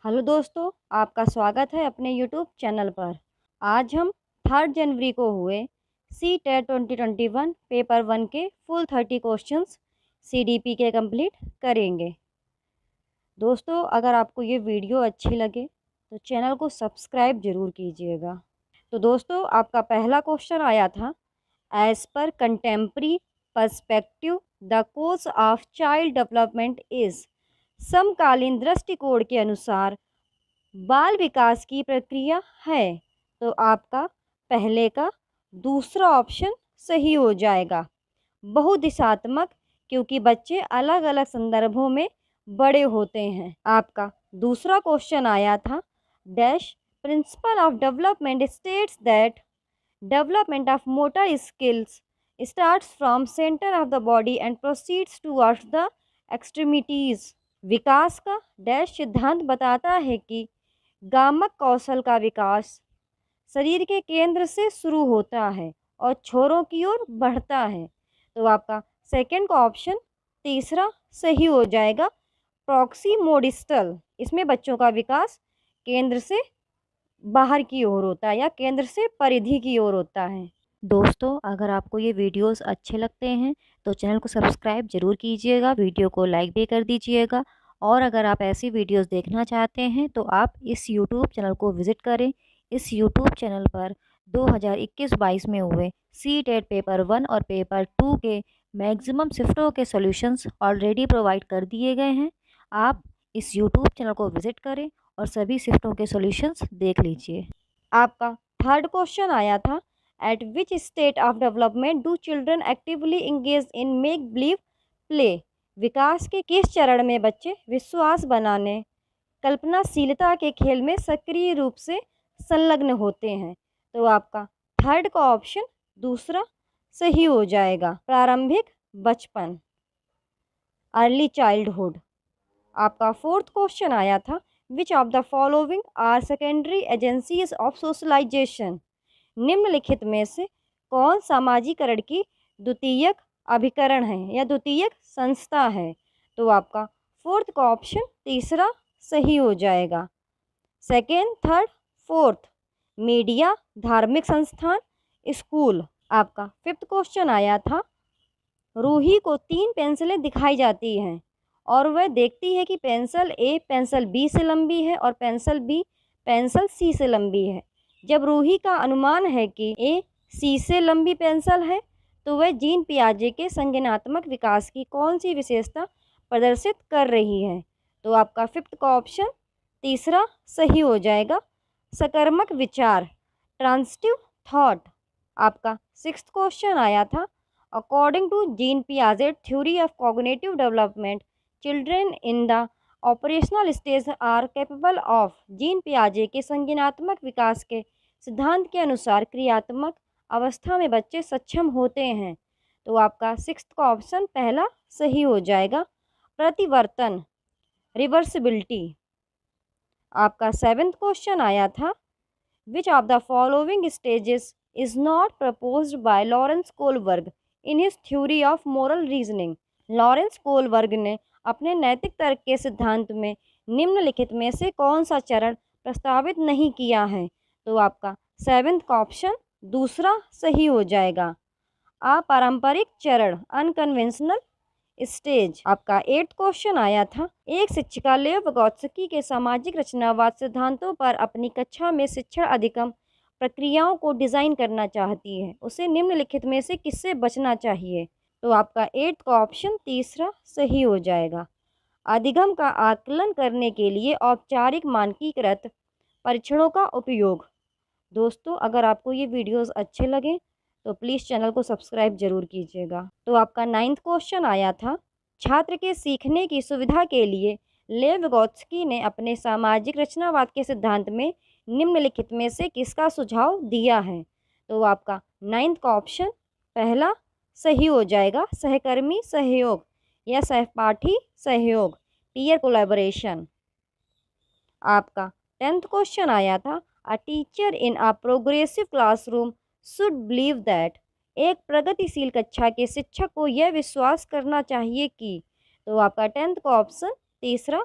Hello दोस्तों, आपका स्वागत है अपने यूट्यूब चैनल पर। आज हम 3 जनवरी को हुए सी टेट 2021 पेपर 1 के फुल 30 क्वेश्चंस सीडीपी के कंप्लीट करेंगे। दोस्तों, अगर आपको ये वीडियो अच्छी लगे तो चैनल को सब्सक्राइब ज़रूर कीजिएगा। तो दोस्तों, आपका पहला क्वेश्चन आया था, as per contemporary perspective the course of child development is. समकालीन दृष्टिकोण के अनुसार बाल विकास की प्रक्रिया है। तो आपका पहले का दूसरा ऑप्शन सही हो जाएगा, बहुदिशात्मक, क्योंकि बच्चे अलग अलग संदर्भों में बड़े होते हैं। आपका दूसरा क्वेश्चन आया था, dash principle of development states that development of motor skills starts from centre of the body and proceeds towards the extremities. विकास का डैश सिद्धांत बताता है कि गामक कौशल का विकास शरीर के केंद्र से शुरू होता है और छोरों की ओर बढ़ता है। तो आपका सेकंड का ऑप्शन तीसरा सही हो जाएगा, प्रॉक्सिमोडिस्टल। इसमें बच्चों का विकास केंद्र से बाहर की ओर होता है या केंद्र से परिधि की ओर होता है। दोस्तों, अगर आपको ये वीडियोस अच्छे लगते हैं तो चैनल को सब्सक्राइब ज़रूर कीजिएगा, वीडियो को लाइक भी कर दीजिएगा। और अगर आप ऐसी वीडियोस देखना चाहते हैं तो आप इस यूट्यूब चैनल को विज़िट करें। इस यूट्यूब चैनल पर 2021-22 में हुए सी टेट पेपर 1 और पेपर 2 के मैक्सिमम शिफ्टों के सॉल्यूशंस ऑलरेडी प्रोवाइड कर दिए गए हैं। आप इस यूट्यूब चैनल को विज़िट करें और सभी शिफ्टों के सॉल्यूशंस देख लीजिए। आपका थर्ड क्वेश्चन आया था, at which state of development do children actively engage in make believe play. विकास के किस चरण में बच्चे विश्वास बनाने, कल्पनाशीलता के खेल में सक्रिय रूप से संलग्न होते हैं। तो आपका थर्ड का ऑप्शन दूसरा सही हो जाएगा, प्रारंभिक बचपन, अर्ली चाइल्डहुड। आपका फोर्थ क्वेश्चन आया था, which of the following are secondary agencies of socialization. निम्नलिखित में से कौन सामाजिकरण की द्वितीयक अभिकरण है या द्वितीयक संस्था है। तो आपका फोर्थ का ऑप्शन तीसरा सही हो जाएगा, सेकेंड, थर्ड, फोर्थ। मीडिया, धार्मिक संस्थान, स्कूल। आपका फिफ्थ क्वेश्चन आया था, रूही को 3 पेंसिलें दिखाई जाती हैं और वह देखती है कि पेंसिल ए पेंसिल बी से लंबी है और पेंसिल बी पेंसिल सी से लंबी है। जब रूही का अनुमान है कि ए सी से लंबी पेंसिल है तो वह जीन पियाजे के संज्ञानात्मक विकास की कौन सी विशेषता प्रदर्शित कर रही है। तो आपका फिफ्थ का ऑप्शन तीसरा सही हो जाएगा, सकर्मक विचार, ट्रांजिटिव थॉट। आपका सिक्स्थ क्वेश्चन आया था, अकॉर्डिंग टू जीन पियाजे theory of cognitive development children in the operational stage are capable of. Jean पियाजे के संज्ञानात्मक विकास के सिद्धांत के अनुसार क्रियात्मक अवस्था में बच्चे सक्षम होते हैं। तो आपका सिक्स्थ का ऑप्शन पहला सही हो जाएगा, प्रतिवर्तन, रिवर्सिबिलिटी। आपका सेवेंथ क्वेश्चन आया था, which of the following stages is not proposed by Lawrence Kohlberg in his theory of moral reasoning. Lawrence Kohlberg ने अपने नैतिक तर्क के सिद्धांत में निम्नलिखित में से कौन सा चरण प्रस्तावित नहीं किया है। तो आपका सेवेंथ का ऑप्शन दूसरा सही हो जाएगा, अपारंपरिक चरण, अनकन्वेंशनल स्टेज। आपका एट्थ क्वेश्चन आया था, एक शिक्षिका लेव विगोत्स्की के सामाजिक रचनावाद सिद्धांतों पर अपनी कक्षा में शिक्षण अधिगम प्रक्रियाओं को डिज़ाइन करना चाहती है, उसे निम्नलिखित में से किससे बचना चाहिए। तो आपका एट्थ का ऑप्शन तीसरा सही हो जाएगा, अधिगम का आकलन करने के लिए औपचारिक मानकीकृत परीक्षणों का उपयोग। दोस्तों, अगर आपको ये वीडियोस अच्छे लगें तो प्लीज़ चैनल को सब्सक्राइब जरूर कीजिएगा। तो आपका नाइन्थ क्वेश्चन आया था, छात्र के सीखने की सुविधा के लिए लेव विगोत्स्की ने अपने सामाजिक रचनावाद के सिद्धांत में निम्नलिखित में से किसका सुझाव दिया है। तो आपका नाइन्थ का ऑप्शन पहला सही हो जाएगा, सहकर्मी सहयोग या सहपाठी सहयोग, पीयर कोलैबोरेशन। आपका टेंथ क्वेश्चन आया था, a teacher in a progressive classroom should believe that. एक प्रगतिशील कक्षा के शिक्षक को यह विश्वास करना चाहिए कि। तो आपका टेंथ का ऑप्शन तीसरा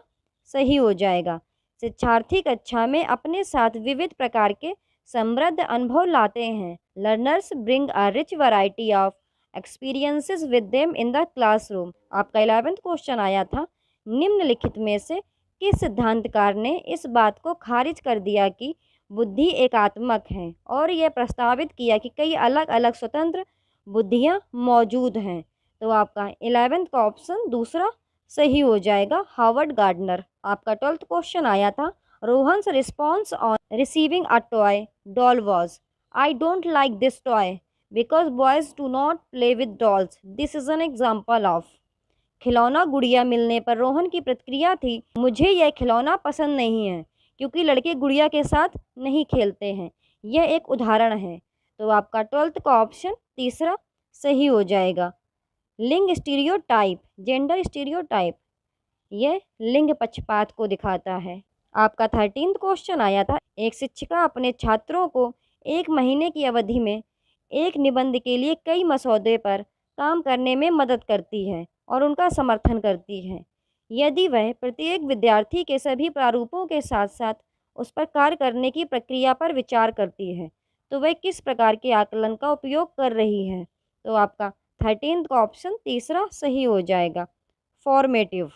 सही हो जाएगा, शिक्षार्थी कक्षा में अपने साथ विविध प्रकार के समृद्ध अनुभव लाते हैं। Learners bring a rich variety of experiences with them in the classroom. आपका 11th क्वेश्चन आया था, निम्नलिखित में से किस सिद्धांतकार ने इस बात को खारिज कर दिया कि बुद्धि एकात्मक है और यह प्रस्तावित किया कि कई अलग अलग स्वतंत्र बुद्धियाँ मौजूद हैं। तो आपका 11th का ऑप्शन दूसरा सही हो जाएगा, हार्वर्ड गार्डनर। आपका 12th क्वेश्चन आया था, Rohan's response on receiving a toy doll was, I don't like this toy because boys do not play with dolls, this is an example of. खिलौना गुड़िया मिलने पर रोहन की प्रतिक्रिया थी, मुझे यह खिलौना पसंद नहीं है क्योंकि लड़के गुड़िया के साथ नहीं खेलते हैं। यह एक उदाहरण है। तो आपका 12th का ऑप्शन तीसरा सही हो जाएगा। लिंग स्टीरियोटाइप, जेंडर स्टीरियोटाइप, यह लिंग पक्षपात को दिखाता है। आपका 13th क्वेश्चन आया था, एक शिक्षिका अपने छात्रों को 1 महीने की अवधि में एक निबंध के लिए कई मसौदे पर काम करने में मदद करती है और उनका समर्थन करती है। यदि वह प्रत्येक विद्यार्थी के सभी प्रारूपों के साथ साथ उस पर कार्य करने की प्रक्रिया पर विचार करती है, तो वह किस प्रकार के आकलन का उपयोग कर रही है। तो आपका 13th का ऑप्शन तीसरा सही हो जाएगा, फॉर्मेटिव।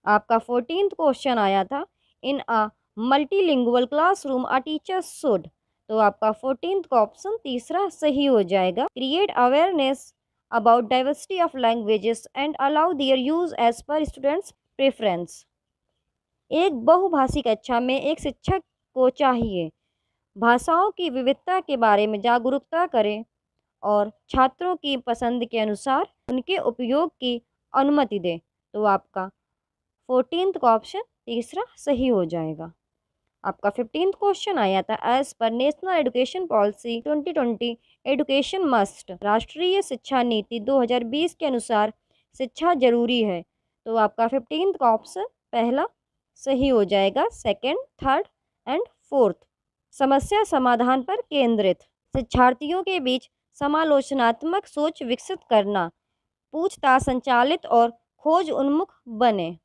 आपका 14th क्वेश्चन आया था, in a multilingual classroom a teacher should. तो आपका 14th का ऑप्शन तीसरा सही हो जाएगा, create awareness about diversity of languages and allow their use as per students preference. एक बहुभाषी कक्षा में एक शिक्षक को चाहिए भाषाओं की विविधता के बारे में जागरूकता करें और छात्रों की पसंद के अनुसार उनके उपयोग की अनुमति दें। तो आपका 14th का ऑप्शन तीसरा सही हो जाएगा। आपका 15th क्वेश्चन आया था, as per national education policy 2020 education must, राष्ट्रीय शिक्षा नीति 2020 के अनुसार शिक्षा जरूरी है। तो आपका 15th का ऑप्शन पहला सही हो जाएगा, सेकंड, थर्ड एंड फोर्थ। समस्या समाधान पर केंद्रित, शिक्षार्थियों के बीच समालोचनात्मक सोच विकसित करना, पूछताछ संचालित और खोज उन्मुख बने।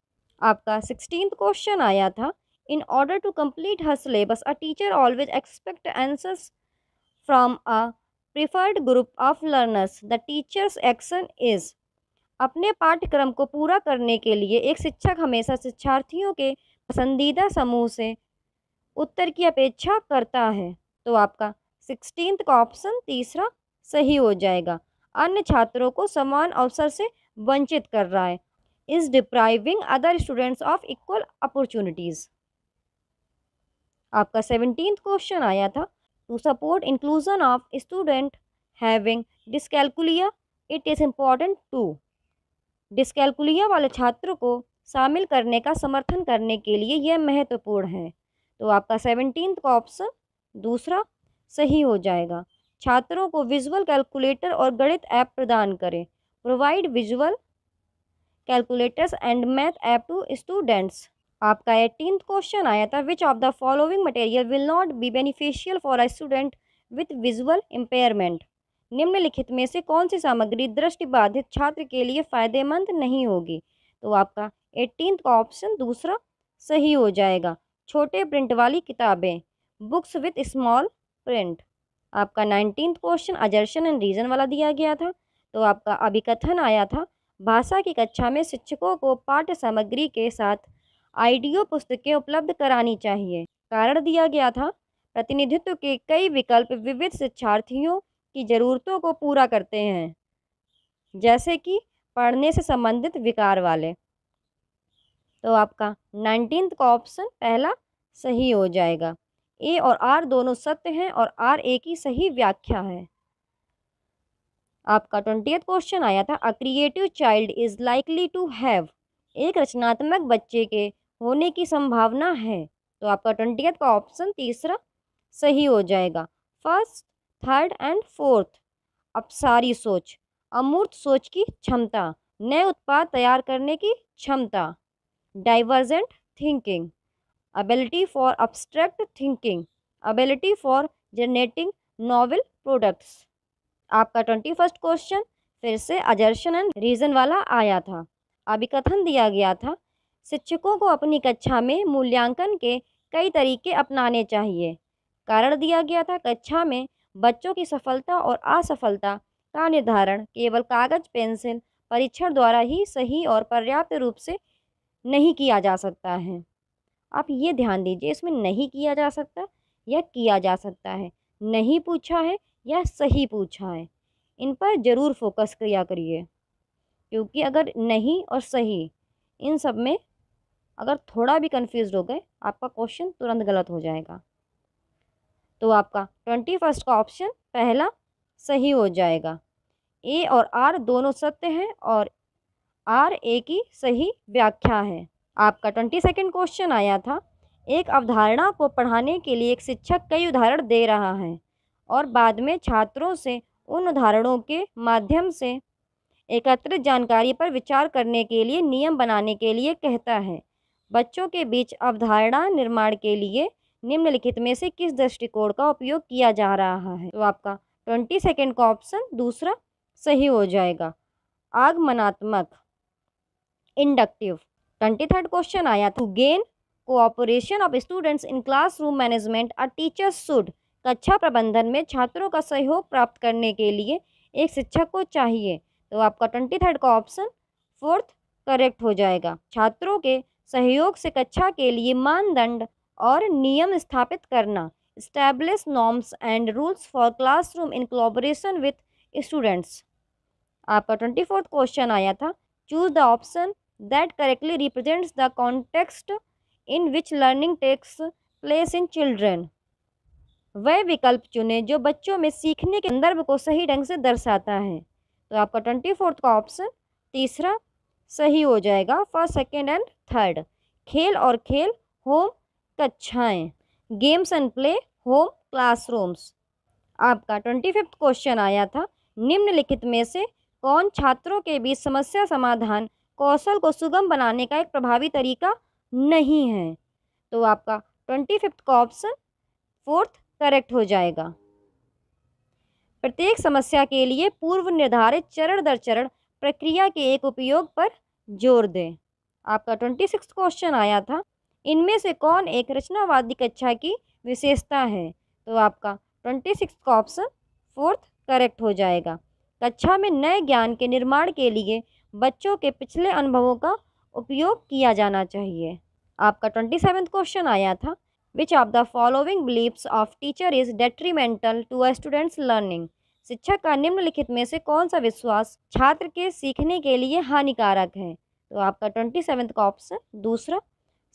आपका 16th क्वेश्चन आया था, in order to complete her syllabus a teacher always expect answers from a preferred group of learners, the teacher's action is। अपने पाठ्यक्रम को पूरा करने के लिए एक शिक्षक हमेशा शिक्षार्थियों के पसंदीदा समूह से उत्तर की अपेक्षा करता है। तो आपका 16th का ऑप्शन तीसरा सही हो जाएगा, अन्य छात्रों को समान अवसर से वंचित कर रहा है, is depriving other students of equal opportunities. आपका 17th क्वेश्चन आया था, to support inclusion of student having dyscalculia it is important to. Dyscalculia वाले छात्र को शामिल करने का समर्थन करने के लिए यह महत्वपूर्ण है। तो आपका 17th का ऑप्शन दूसरा सही हो जाएगा, छात्रों को विजुअल कैलकुलेटर और गणित ऐप प्रदान करें, provide visual calculators and math app to students. आपका 18th क्वेश्चन आया था, which of the following material will not be beneficial for a student with visual impairment. निम्नलिखित में से कौन सी सामग्री दृष्टिबाधित छात्र के लिए फायदेमंद नहीं होगी। तो आपका 18th का ऑप्शन दूसरा सही हो जाएगा, छोटे प्रिंट वाली किताबें, बुक्स विथ स्मॉल प्रिंट। आपका 19th question assertion and reason वाला दिया गया था। तो आपका अभिकथन आया था, भाषा की कक्षा में शिक्षकों को पाठ्य सामग्री के साथ ऑडियो पुस्तकें उपलब्ध करानी चाहिए। कारण दिया गया था, प्रतिनिधित्व के कई विकल्प विविध शिक्षार्थियों की ज़रूरतों को पूरा करते हैं, जैसे कि पढ़ने से संबंधित विकार वाले। तो आपका 19th का ऑप्शन पहला सही हो जाएगा, ए और आर दोनों सत्य हैं और आर ए की सही व्याख्या है। आपका 20th क्वेश्चन आया था, a creative child is likely to have. एक रचनात्मक बच्चे के होने की संभावना है। तो आपका 20th का ऑप्शन तीसरा सही हो जाएगा, फर्स्ट, थर्ड एंड फोर्थ। अपसारी सोच, अमूर्त सोच की क्षमता, नए उत्पाद तैयार करने की क्षमता। Divergent thinking, ability for abstract thinking, ability for generating novel products. आपका 21st क्वेश्चन फिर से अजर्शन एंड रीजन वाला आया था। अभिकथन दिया गया था, शिक्षकों को अपनी कक्षा में मूल्यांकन के कई तरीके अपनाने चाहिए। कारण दिया गया था, कक्षा में बच्चों की सफलता और असफलता का निर्धारण केवल कागज पेंसिल परीक्षण द्वारा ही सही और पर्याप्त रूप से नहीं किया जा सकता है। आप ये ध्यान दीजिए, इसमें नहीं किया जा सकता या किया जा सकता है, नहीं पूछा है या सही पूछा है, इन पर ज़रूर फोकस किया करिए। क्योंकि अगर नहीं और सही इन सब में अगर थोड़ा भी कंफ्यूज हो गए, आपका क्वेश्चन तुरंत गलत हो जाएगा। तो आपका 21 का ऑप्शन पहला सही हो जाएगा। ए और आर दोनों सत्य हैं और आर ए की सही व्याख्या है। आपका 22 क्वेश्चन आया था, एक अवधारणा को पढ़ाने के लिए एक शिक्षक कई उदाहरण दे रहा है और बाद में छात्रों से उन उदाहरणों के माध्यम से एकत्रित जानकारी पर विचार करने के लिए नियम बनाने के लिए कहता है। बच्चों के बीच अवधारणा निर्माण के लिए निम्नलिखित में से किस दृष्टिकोण का उपयोग किया जा रहा है? तो आपका 22 का ऑप्शन दूसरा सही हो जाएगा, आगमनात्मक, इंडक्टिव। 23 क्वेश्चन आया था, gain cooperation of students in classroom management a teacher should. कक्षा प्रबंधन में छात्रों का सहयोग प्राप्त करने के लिए एक शिक्षक को चाहिए। तो आपका 23 का ऑप्शन फोर्थ करेक्ट हो जाएगा। छात्रों के सहयोग से कक्षा के लिए मानदंड और नियम स्थापित करना, establish norms and rules for classroom in collaboration with students. आपका 24 क्वेश्चन आया था, choose the option that correctly represents the context in which learning takes place in children. वह विकल्प चुने जो बच्चों में सीखने के संदर्भ को सही ढंग से दर्शाता है। तो आपका 24 का ऑप्शन तीसरा सही हो जाएगा, फर्स्ट सेकेंड एंड थर्ड। खेल और खेल होम कक्षाएं, games and play home classrooms. आपका 25 क्वेश्चन आया था, निम्नलिखित में से कौन छात्रों के बीच समस्या समाधान कौशल को सुगम बनाने का एक प्रभावी तरीका नहीं है? तो आपका 25 का ऑप्शन फोर्थ करेक्ट हो जाएगा। प्रत्येक समस्या के लिए पूर्व निर्धारित चरण दर चरण प्रक्रिया के एक उपयोग पर जोर दें। आपका 26 क्वेश्चन आया था, इनमें से कौन एक रचनावादी कक्षा की विशेषता है? तो आपका 26 का ऑप्शन फोर्थ करेक्ट हो जाएगा। कक्षा में नए ज्ञान के निर्माण के लिए बच्चों के पिछले अनुभवों का उपयोग किया जाना चाहिए। आपका 27 क्वेश्चन आया था, which of the following believes of teacher is detrimental to a students learning. शिक्षक का निम्नलिखित में से कौन सा विश्वास छात्र के सीखने के लिए हानिकारक है? तो आपका 27 का ऑप्शन दूसरा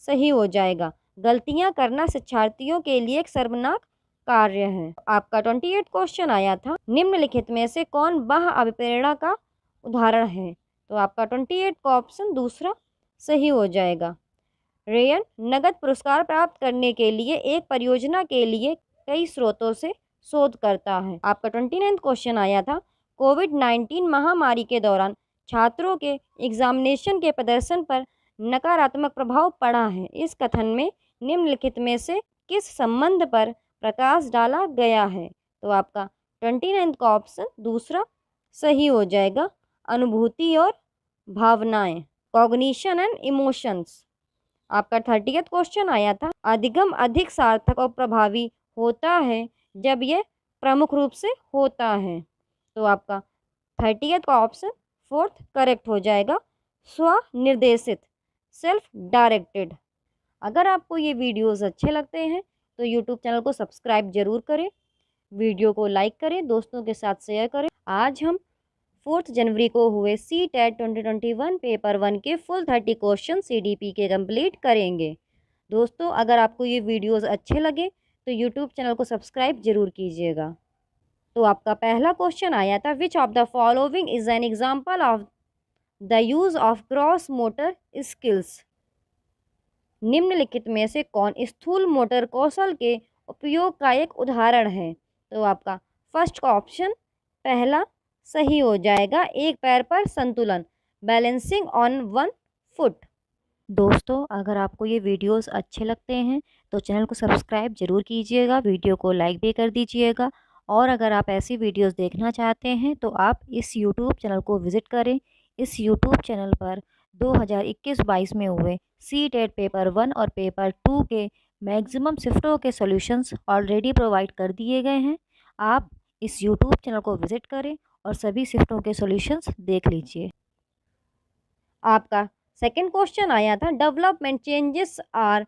सही हो जाएगा, गलतियां करना शिक्षार्थियों के लिए एक शर्मनाक कार्य है। आपका 28 क्वेश्चन आया था, निम्नलिखित में से कौन बाह्य अभिप्रेरणा का उदाहरण है? तो आपका 28 का ऑप्शन दूसरा सही हो जाएगा। रेयन नगद पुरस्कार प्राप्त करने के लिए एक परियोजना के लिए कई स्रोतों से शोध करता है। आपका 29 क्वेश्चन आया था, कोविड-19 महामारी के दौरान छात्रों के एग्जामिनेशन के प्रदर्शन पर नकारात्मक प्रभाव पड़ा है। इस कथन में निम्नलिखित में से किस संबंध पर प्रकाश डाला गया है? तो आपका 29 का ऑप्शन दूसरा सही हो जाएगा, अनुभूति और भावनाएं, कॉग्निशन एंड इमोशंस। आपका 30 क्वेश्चन आया था, अधिगम अधिक सार्थक और प्रभावी होता है जब यह प्रमुख रूप से होता है। तो आपका 30 का ऑप्शन फोर्थ करेक्ट हो जाएगा, स्वनिर्देशित, सेल्फ डायरेक्टेड। अगर आपको ये वीडियोस अच्छे लगते हैं तो यूट्यूब चैनल को सब्सक्राइब जरूर करें, वीडियो को लाइक करें, दोस्तों के साथ शेयर करें। आज हम 4 जनवरी को हुए CTET 2021 पेपर 1 के फुल 30 क्वेश्चन CDP के कंप्लीट करेंगे। दोस्तों, अगर आपको ये वीडियोस अच्छे लगे तो यूट्यूब चैनल को सब्सक्राइब जरूर कीजिएगा। तो आपका पहला क्वेश्चन आया था, which of the following is an example of the use of cross motor skills. निम्नलिखित में से कौन स्थूल मोटर कौशल के उपयोग का एक उदाहरण है? तो आपका फर्स्ट का ऑप्शन पहला सही हो जाएगा, एक पैर पर संतुलन, बैलेंसिंग ऑन वन फुट। दोस्तों, अगर आपको ये वीडियोस अच्छे लगते हैं तो चैनल को सब्सक्राइब जरूर कीजिएगा, वीडियो को लाइक भी कर दीजिएगा। और अगर आप ऐसी वीडियोस देखना चाहते हैं तो आप इस यूट्यूब चैनल को विज़िट करें। इस यूट्यूब चैनल पर 2021-22 में हुए सी-टेट पेपर 1 और पेपर 2 के मैक्सिमम शिफ्टों के सॉल्यूशंस ऑलरेडी प्रोवाइड कर दिए गए हैं। आप इस यूट्यूब चैनल को विजिट करें और सभी शिफ्टों के सॉल्यूशंस देख लीजिए। आपका सेकंड क्वेश्चन आया था, development changes are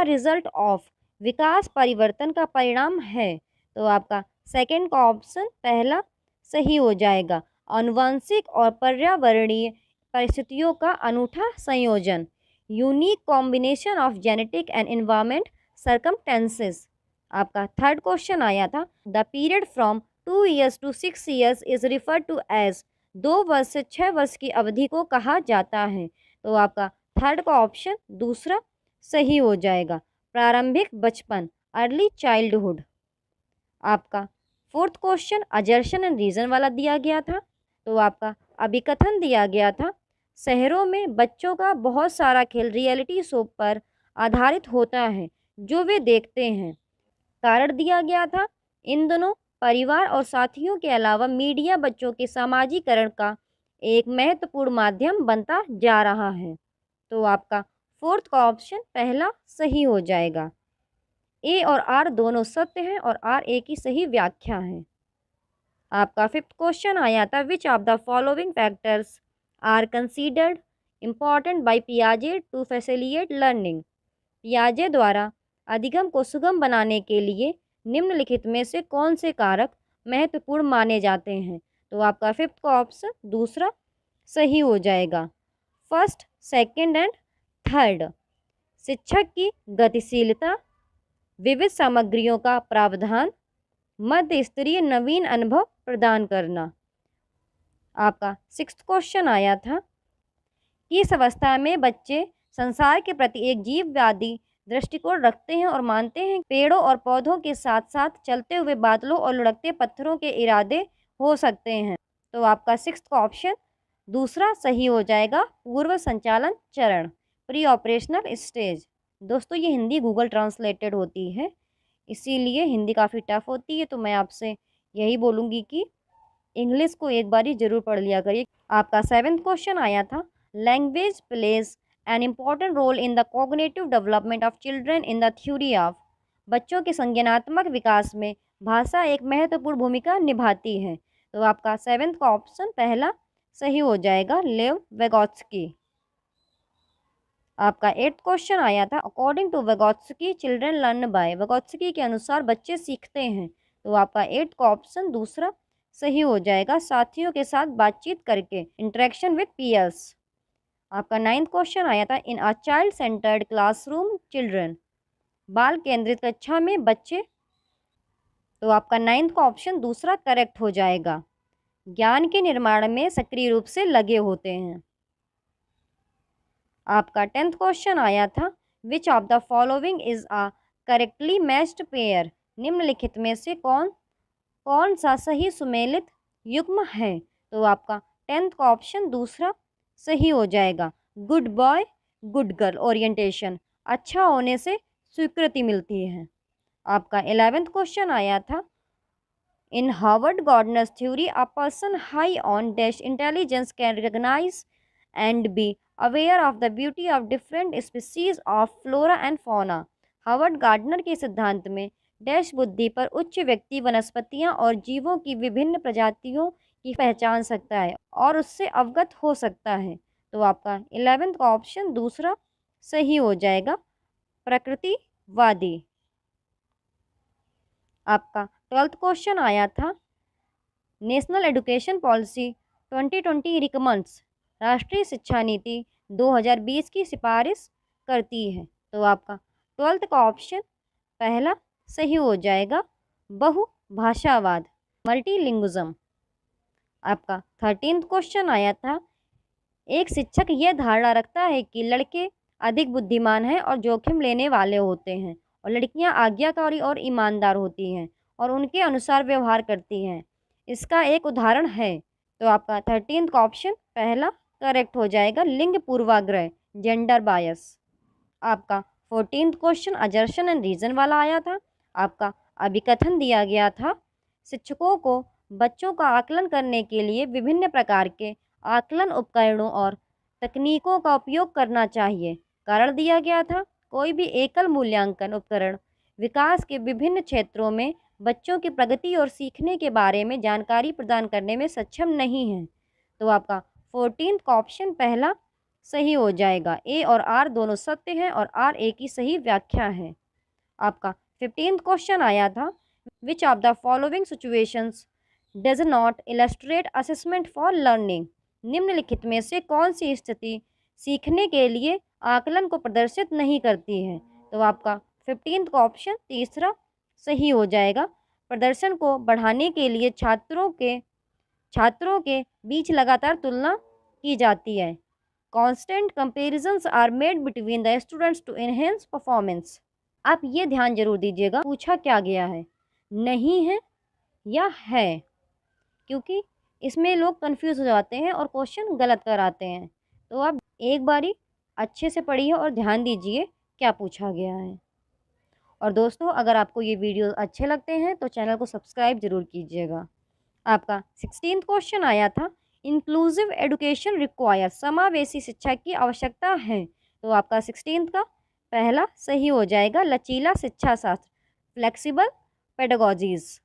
result of, विकास परिवर्तन का परिणाम है। तो आपका सेकंड का ऑप्शन पहला सही हो जाएगा। आनुवंशिक और पर्यावरणीय परिस्थितियों का अनूठा संयोजन, unique combination of genetic and environment circumstances. आपका थर्ड क्वेश्चन आया था, the period from 2 years to 6 years is refer to as, 2 वर्ष से 6 वर्ष की अवधि को कहा जाता है। तो आपका थर्ड का ऑप्शन दूसरा सही हो जाएगा, प्रारंभिक बचपन, अर्ली चाइल्डहुड। आपका fourth question assertion and reason वाला दिया गया था। तो आपका अभिकथन दिया गया था, शहरों में बच्चों का बहुत सारा खेल रियलिटी शो पर आधारित होता है जो वे देखते हैं। कारण दिया गया था, इन दोनों परिवार और साथियों के अलावा मीडिया बच्चों के सामाजिकरण का एक महत्वपूर्ण माध्यम बनता जा रहा है। तो आपका फोर्थ का ऑप्शन पहला सही हो जाएगा। ए और आर दोनों सत्य हैं और आर ए की सही व्याख्या है। आपका फिफ्थ क्वेश्चन आया था, which of the following factors are considered important by पियाजे टू फैसिलिटेट लर्निंग। पियाजे द्वारा अधिगम को सुगम बनाने के लिए निम्नलिखित में से कौन से कारक महत्वपूर्ण माने जाते हैं। तो आपका फिफ्थ का ऑप्शन दूसरा सही हो जाएगा, फर्स्ट, सेकंड एंड थर्ड। शिक्षक की गतिशीलता, विविध सामग्रियों का प्रावधान, मध्य स्तरीय नवीन अनुभव प्रदान करना। आपका सिक्स्थ क्वेश्चन आया था, किस अवस्था में बच्चे संसार के प्रति एक जीववादी दृष्टिकोण रखते हैं और मानते हैं पेड़ों और पौधों के साथ साथ चलते हुए बादलों और लुढ़कते पत्थरों के इरादे हो सकते हैं। तो आपका सिक्स्थ का ऑप्शन दूसरा सही हो जाएगा, पूर्व संचालन चरण, प्री ऑपरेशनल स्टेज। दोस्तों ये हिंदी गूगल ट्रांसलेटेड होती है, इसीलिए हिंदी काफ़ी टफ होती है, तो मैं आपसे यही बोलूँगी कि इंग्लिश को एक बार ही जरूर पढ़ लिया करिए। आपका सेवेंथ क्वेश्चन आया था, language plays an important role in the cognitive development of children in the theory of, बच्चों के संज्ञानात्मक विकास में भाषा एक महत्वपूर्ण भूमिका निभाती है। तो आपका सेवेंथ का ऑप्शन पहला सही हो जाएगा, लेव वेगोत्स्की। आपका एट्थ क्वेश्चन आया था, according to Vygotsky children learn by, Vygotsky के अनुसार बच्चे सीखते हैं। तो आपका एट्थ का ऑप्शन दूसरा सही हो जाएगा, साथियों के साथ बातचीत करके, इंटरेक्शन विद पीयर्स। आपका नाइन्थ क्वेश्चन आया था, in a child centred classroom children, बाल केंद्रित कक्षा में बच्चे। तो आपका नाइन्थ का ऑप्शन दूसरा करेक्ट हो जाएगा, ज्ञान के निर्माण में सक्रिय रूप से लगे होते हैं। आपका टेंथ क्वेश्चन आया था, which of the following is a correctly matched pair, निम्नलिखित में से कौन सा सही सुमेलित युग्म है। तो आपका टेंथ का ऑप्शन दूसरा सही हो जाएगा, good boy good girl orientation, अच्छा होने से स्वीकृति मिलती है। आपका 11th क्वेश्चन आया था, in Harvard Gardner's theory a person high on dash intelligence can recognize and be aware of the beauty of different species of flora and fauna. Harvard Gardner के सिद्धांत में डैश बुद्धि पर उच्च व्यक्ति वनस्पतियां और जीवों की विभिन्न प्रजातियों की पहचान सकता है और उससे अवगत हो सकता है। तो आपका 11th का ऑप्शन दूसरा सही हो जाएगा, प्रकृतिवादी। आपका 12th क्वेश्चन आया था, नेशनल एजुकेशन पॉलिसी 2020 रिकमेंड्स, राष्ट्रीय शिक्षा नीति 2020 की सिफारिश करती है। तो आपका 12th का ऑप्शन पहला सही हो जाएगा, बहुभाषावाद, मल्टीलिंग्विज्म। आपका 13th क्वेश्चन आया था, एक शिक्षक यह धारणा रखता है कि लड़के अधिक बुद्धिमान हैं और जोखिम लेने वाले होते हैं और लड़कियां आज्ञाकारी और ईमानदार होती हैं और उनके अनुसार व्यवहार करती हैं, इसका एक उदाहरण है। तो आपका 13th का ऑप्शन पहला करेक्ट हो जाएगा, लिंग पूर्वाग्रह, जेंडर बायस। आपका 14th question assertion and reason वाला आया था। आपका अभिकथन दिया गया था, शिक्षकों को बच्चों का आकलन करने के लिए विभिन्न प्रकार के आकलन उपकरणों और तकनीकों का उपयोग करना चाहिए। कारण दिया गया था, कोई भी एकल मूल्यांकन उपकरण विकास के विभिन्न क्षेत्रों में बच्चों की प्रगति और सीखने के बारे में जानकारी प्रदान करने में सक्षम नहीं है। तो आपका 14th का ऑप्शन पहला सही हो जाएगा। ए और आर दोनों सत्य हैं और आर ए की सही व्याख्या है। आपका 15th क्वेश्चन आया था, which of the following situations does not illustrate assessment for learning. निम्नलिखित में से कौन सी स्थिति सीखने के लिए आकलन को प्रदर्शित नहीं करती है। तो आपका 15th का ऑप्शन तीसरा सही हो जाएगा। प्रदर्शन को बढ़ाने के लिए छात्रों के बीच लगातार तुलना की जाती है। Constant comparisons are made between the students to enhance performance. आप ये ध्यान जरूर दीजिएगा, पूछा क्या गया है, नहीं है या है, क्योंकि इसमें लोग कंफ्यूज हो जाते हैं और क्वेश्चन गलत कराते हैं। तो आप एक बारी अच्छे से पढ़िए और ध्यान दीजिए क्या पूछा गया है। और दोस्तों, अगर आपको ये वीडियो अच्छे लगते हैं तो चैनल को सब्सक्राइब जरूर कीजिएगा। आपका 16th क्वेश्चन आया था, इंक्लूसिव एजुकेशन रिक्वायर, समावेशी शिक्षा की आवश्यकता है। तो आपका 16th का पहला सही हो जाएगा, लचीला शिक्षा शास्त्र, फ्लेक्सिबल पेडागोजीज।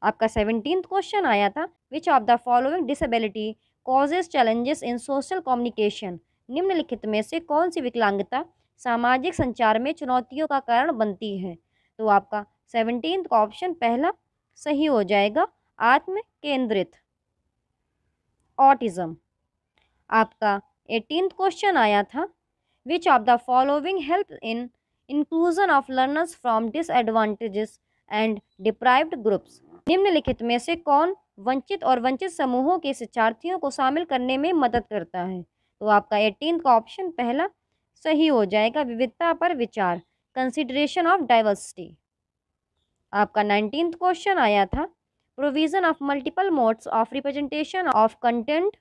आपका 17th क्वेश्चन आया था, which of the following disability causes challenges in social communication. निम्नलिखित में से कौन सी विकलांगता सामाजिक संचार में चुनौतियों का कारण बनती है। तो आपका 17th का ऑप्शन पहला सही हो जाएगा, आत्म केंद्रित, ऑटिज्म। आपका 18th क्वेश्चन आया था, which of the following help in inclusion of learners from disadvantages and deprived groups. निम्नलिखित में से कौन वंचित और वंचित समूहों के शिक्षार्थियों को शामिल करने में मदद करता है। तो आपका 18th का ऑप्शन पहला सही हो जाएगा, विविधता पर विचार, कंसिडरेशन ऑफ डाइवर्सिटी। आपका 19th क्वेश्चन आया था, provision of multiple modes of representation of content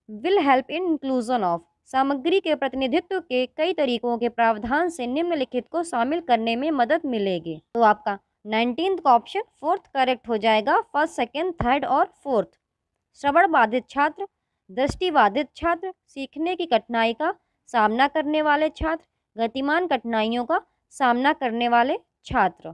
will help in inclusion of. सामग्री के प्रतिनिधित्व के कई तरीकों के प्रावधान से निम्नलिखित को शामिल करने में मदद मिलेगी। तो आपका 19th का ऑप्शन फोर्थ करेक्ट हो जाएगा, फर्स्ट, सेकेंड, थर्ड और फोर्थ। श्रवण बाधित छात्र, दृष्टिबाधित छात्र, सीखने की कठिनाई का सामना करने वाले छात्र, गतिमान कठिनाइयों का सामना करने वाले छात्र।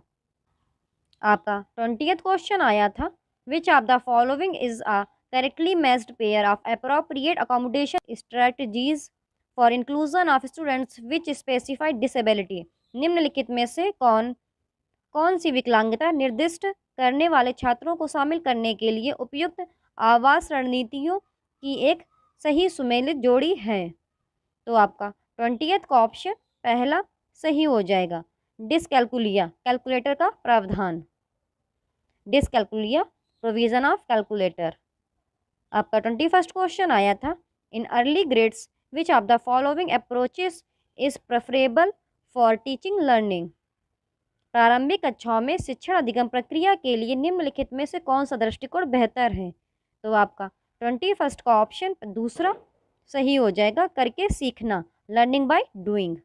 आपका 20th क्वेश्चन आया था, which of the following is a correctly matched pair of appropriate accommodation strategies for inclusion of students which specified disability. निम्नलिखित में से कौन सी विकलांगता निर्दिष्ट करने वाले छात्रों को शामिल करने के लिए उपयुक्त आवास रणनीतियों की एक सही सुमेलित जोड़ी है। तो आपका 20th का ऑप्शन पहला सही हो जाएगा, डिसकैलकुलिया, कैलकुलेटर का प्रावधान, डिसकैलकुलिया, प्रोविजन ऑफ कैलकुलेटर। आपका 21st क्वेश्चन आया था, in early grades which of the following approaches is preferable for teaching learning. प्रारंभिक कक्षाओं में शिक्षण अधिगम प्रक्रिया के लिए निम्नलिखित में से कौन सा दृष्टिकोण बेहतर है। तो आपका 21st का ऑप्शन दूसरा सही हो जाएगा, करके सीखना, लर्निंग बाय डूइंग।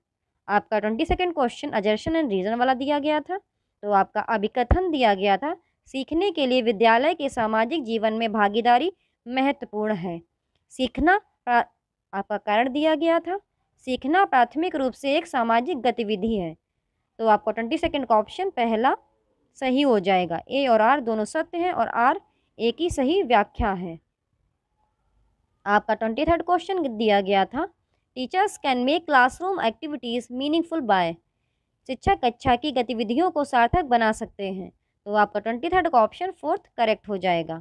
आपका 22nd question assertion and reason वाला दिया गया था। तो आपका अभिकथन दिया गया था, सीखने के लिए विद्यालय के सामाजिक जीवन में भागीदारी महत्वपूर्ण है। सीखना आपका कारण दिया गया था, सीखना प्राथमिक रूप से एक सामाजिक गतिविधि है। तो आपका 22nd का ऑप्शन पहला सही हो जाएगा, ए और आर दोनों सत्य हैं और आर ए की सही व्याख्या है। आपका 23rd क्वेश्चन दिया गया था, teachers can make classroom activities meaningful by. शिक्षक कक्षा की गतिविधियों को सार्थक बना सकते हैं। तो आपका 23rd का ऑप्शन फोर्थ करेक्ट हो जाएगा,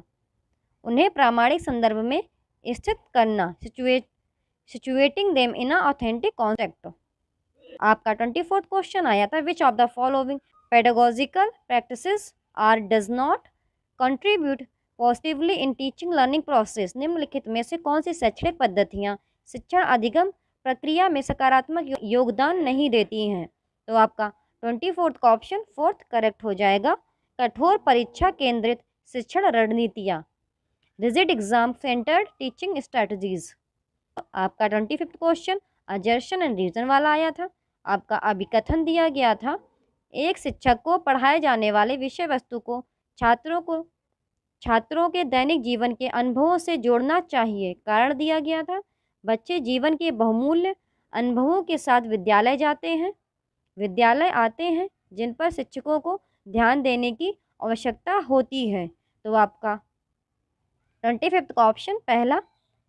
उन्हें प्रामाणिक संदर्भ में स्थित करना, situating them in a authentic context. आपका 24th क्वेश्चन आया था, which of the following pedagogical practices are does not contribute positively in teaching learning process. निम्नलिखित में से कौन सी शैक्षणिक पद्धतियाँ शिक्षण अधिगम प्रक्रिया में सकारात्मक योगदान नहीं देती हैं। तो आपका 24th का ऑप्शन फोर्थ करेक्ट हो जाएगा, कठोर परीक्षा केंद्रित शिक्षण रणनीतियाँ, rigid exam centred teaching strategies. आपका 25th question assertion and reason वाला आया था। आपका अभिकथन दिया गया था, एक शिक्षक को पढ़ाए जाने वाले विषय वस्तु को छात्रों के दैनिक जीवन के अनुभवों से जोड़ना चाहिए। कारण दिया गया था, बच्चे जीवन के बहुमूल्य अनुभवों के साथ विद्यालय जाते हैं, विद्यालय आते हैं, जिन पर शिक्षकों को ध्यान देने की आवश्यकता होती है। तो आपका 25th का ऑप्शन पहला